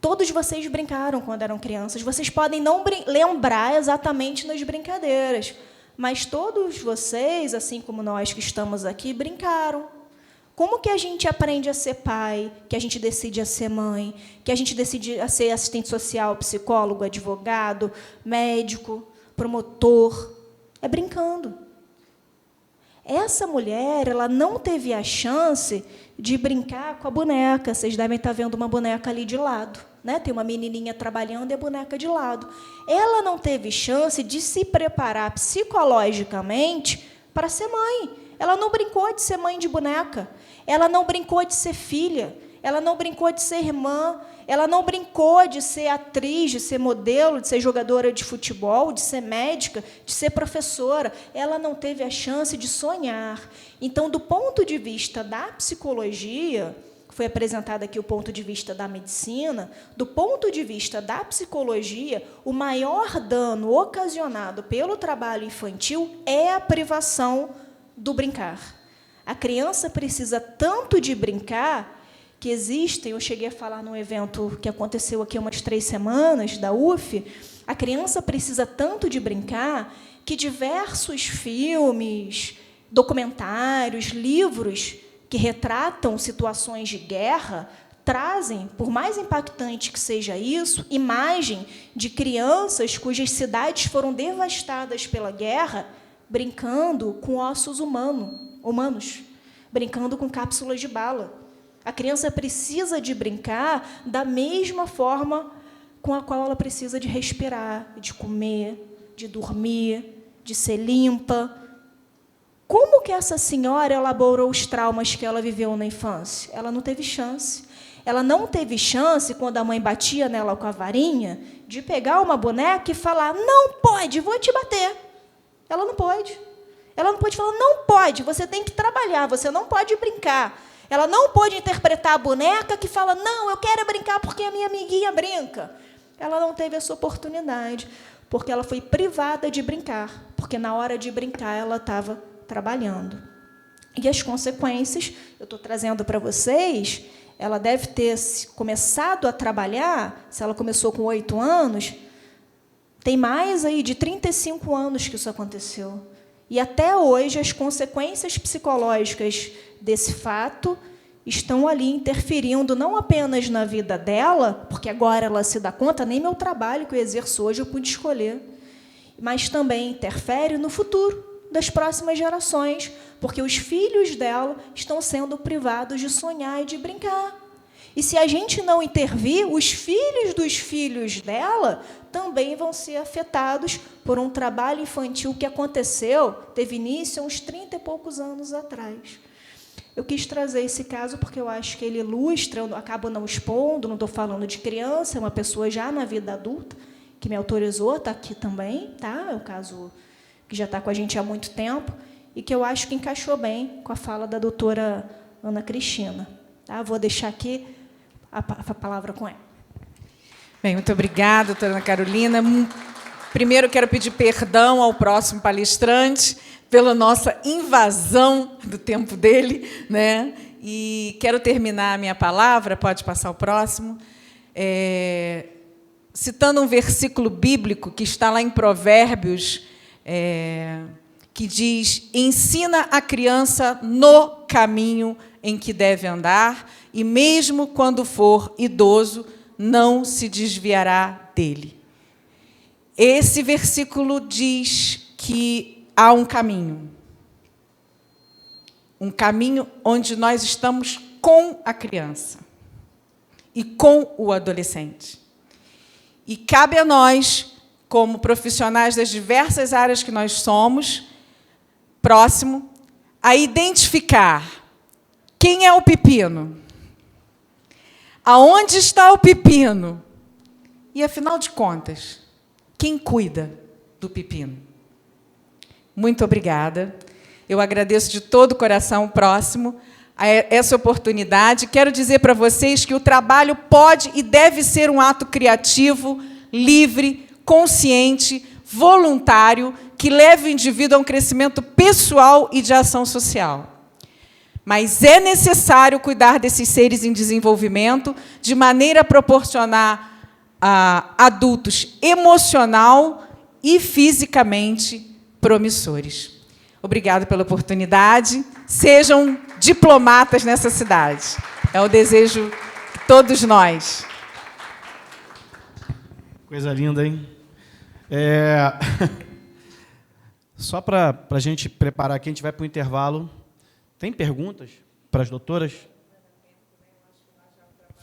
Todos vocês brincaram quando eram crianças. Vocês podem não lembrar exatamente nas brincadeiras, mas todos vocês, assim como nós que estamos aqui, brincaram. Como que a gente aprende a ser pai, que a gente decide a ser mãe, que a gente decide a ser assistente social, psicólogo, advogado, médico, promotor? É brincando. Essa mulher, ela não teve a chance de brincar com a boneca. Vocês devem estar vendo uma boneca ali de lado, né? Tem uma menininha trabalhando e a boneca de lado. Ela não teve chance de se preparar psicologicamente para ser mãe. Ela não brincou de ser mãe de boneca. Ela não brincou de ser filha. Ela não brincou de ser irmã. Ela não brincou de ser atriz, de ser modelo, de ser jogadora de futebol, de ser médica, de ser professora. Ela não teve a chance de sonhar. Então, do ponto de vista da psicologia, foi apresentado aqui o ponto de vista da medicina, do ponto de vista da psicologia, o maior dano ocasionado pelo trabalho infantil é a privação do brincar. A criança precisa tanto de brincar que existem, eu cheguei a falar num evento que aconteceu aqui há umas 3 semanas, da UF, a criança precisa tanto de brincar que diversos filmes, documentários, livros que retratam situações de guerra trazem, por mais impactante que seja isso, imagem de crianças cujas cidades foram devastadas pela guerra brincando com ossos humanos, brincando com cápsulas de bala. A criança precisa de brincar da mesma forma com a qual ela precisa de respirar, de comer, de dormir, de ser limpa. Como que essa senhora elaborou os traumas que ela viveu na infância? Ela não teve chance. Ela não teve chance, quando a mãe batia nela com a varinha, de pegar uma boneca e falar: não pode, vou te bater. Ela não pode. Ela não pode falar: não pode, você tem que trabalhar, você não pode brincar. Ela não pode interpretar a boneca que fala: não, eu quero brincar porque a minha amiguinha brinca. Ela não teve essa oportunidade, porque ela foi privada de brincar, porque na hora de brincar ela estava trabalhando. E as consequências, eu estou trazendo para vocês, ela deve ter começado a trabalhar, se ela começou com 8 anos, tem mais aí de 35 anos que isso aconteceu. E até hoje as consequências psicológicas desse fato estão ali interferindo não apenas na vida dela, porque agora ela se dá conta, nem meu trabalho que eu exerço hoje eu pude escolher, mas também interfere no futuro das próximas gerações, porque os filhos dela estão sendo privados de sonhar e de brincar. E se a gente não intervir, os filhos dos filhos dela também vão ser afetados por um trabalho infantil que aconteceu, teve início há uns 30 e poucos anos atrás. eu quis trazer esse caso porque eu acho que ele ilustra, eu acabo não expondo, não estou falando de criança, é uma pessoa já na vida adulta, que me autorizou, está aqui também, tá? É um caso que já está com a gente há muito tempo, e que eu acho que encaixou bem com a fala da doutora Ana Cristina. Tá? Vou deixar aqui a palavra com ela. Bem, muito obrigada, doutora Ana Carolina. Primeiro, quero pedir perdão ao próximo palestrante pela nossa invasão do tempo dele, né? E quero terminar a minha palavra, pode passar o próximo, citando um versículo bíblico que está lá em Provérbios, que diz: ensina a criança no caminho em que deve andar, e mesmo quando for idoso, não se desviará dele. Esse versículo diz que há um caminho onde nós estamos com a criança e com o adolescente. E cabe a nós, como profissionais das diversas áreas que nós somos, próximo, a identificar quem é o pepino, aonde está o pepino e, afinal de contas, quem cuida do pepino. Muito obrigada. Eu agradeço de todo o coração o próximo a essa oportunidade. Quero dizer para vocês que o trabalho pode e deve ser um ato criativo, livre, consciente, voluntário, que leve o indivíduo a um crescimento pessoal e de ação social. Mas é necessário cuidar desses seres em desenvolvimento, de maneira a proporcionar a adultos emocional e fisicamente promissores. Obrigada pela oportunidade. Sejam diplomatas nessa cidade. É o desejo de todos nós. Coisa linda, hein? Só para a gente preparar aqui, a gente vai para o intervalo. Tem perguntas para as doutoras?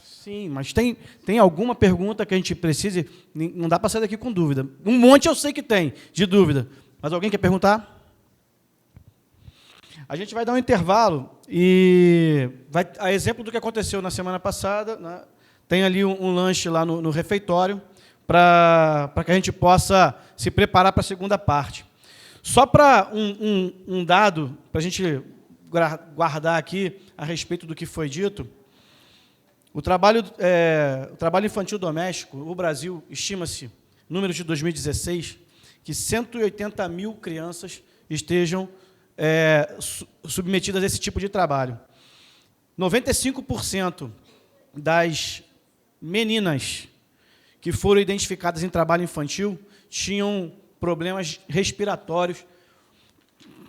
Sim, mas tem alguma pergunta que a gente precise? Não dá para sair daqui com dúvida. Um monte eu sei que tem, de dúvida. Mas alguém quer perguntar? A gente vai dar um intervalo e, a exemplo do que aconteceu na semana passada, né, tem ali um lanche lá no refeitório para que a gente possa se preparar para a segunda parte. Só para um dado, para a gente guardar aqui a respeito do que foi dito, o trabalho infantil doméstico, o Brasil, estima-se, números de 2016, que 180 mil crianças estejam submetidas a esse tipo de trabalho. 95% das meninas que foram identificadas em trabalho infantil tinham problemas respiratórios,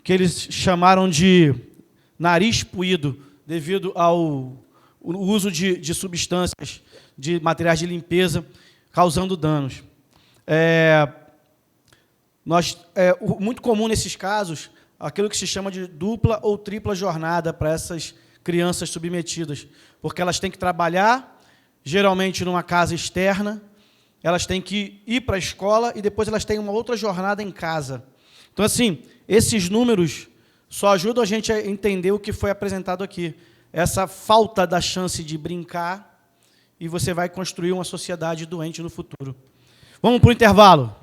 que eles chamaram de nariz puído, devido ao uso de substâncias, de materiais de limpeza, causando danos. Muito comum nesses casos, aquilo que se chama de dupla ou tripla jornada para essas crianças submetidas, porque elas têm que trabalhar, geralmente numa casa externa, elas têm que ir para a escola e depois elas têm uma outra jornada em casa. Então, assim, esses números só ajudam a gente a entender o que foi apresentado aqui. Essa falta da chance de brincar, e você vai construir uma sociedade doente no futuro. Vamos para o intervalo.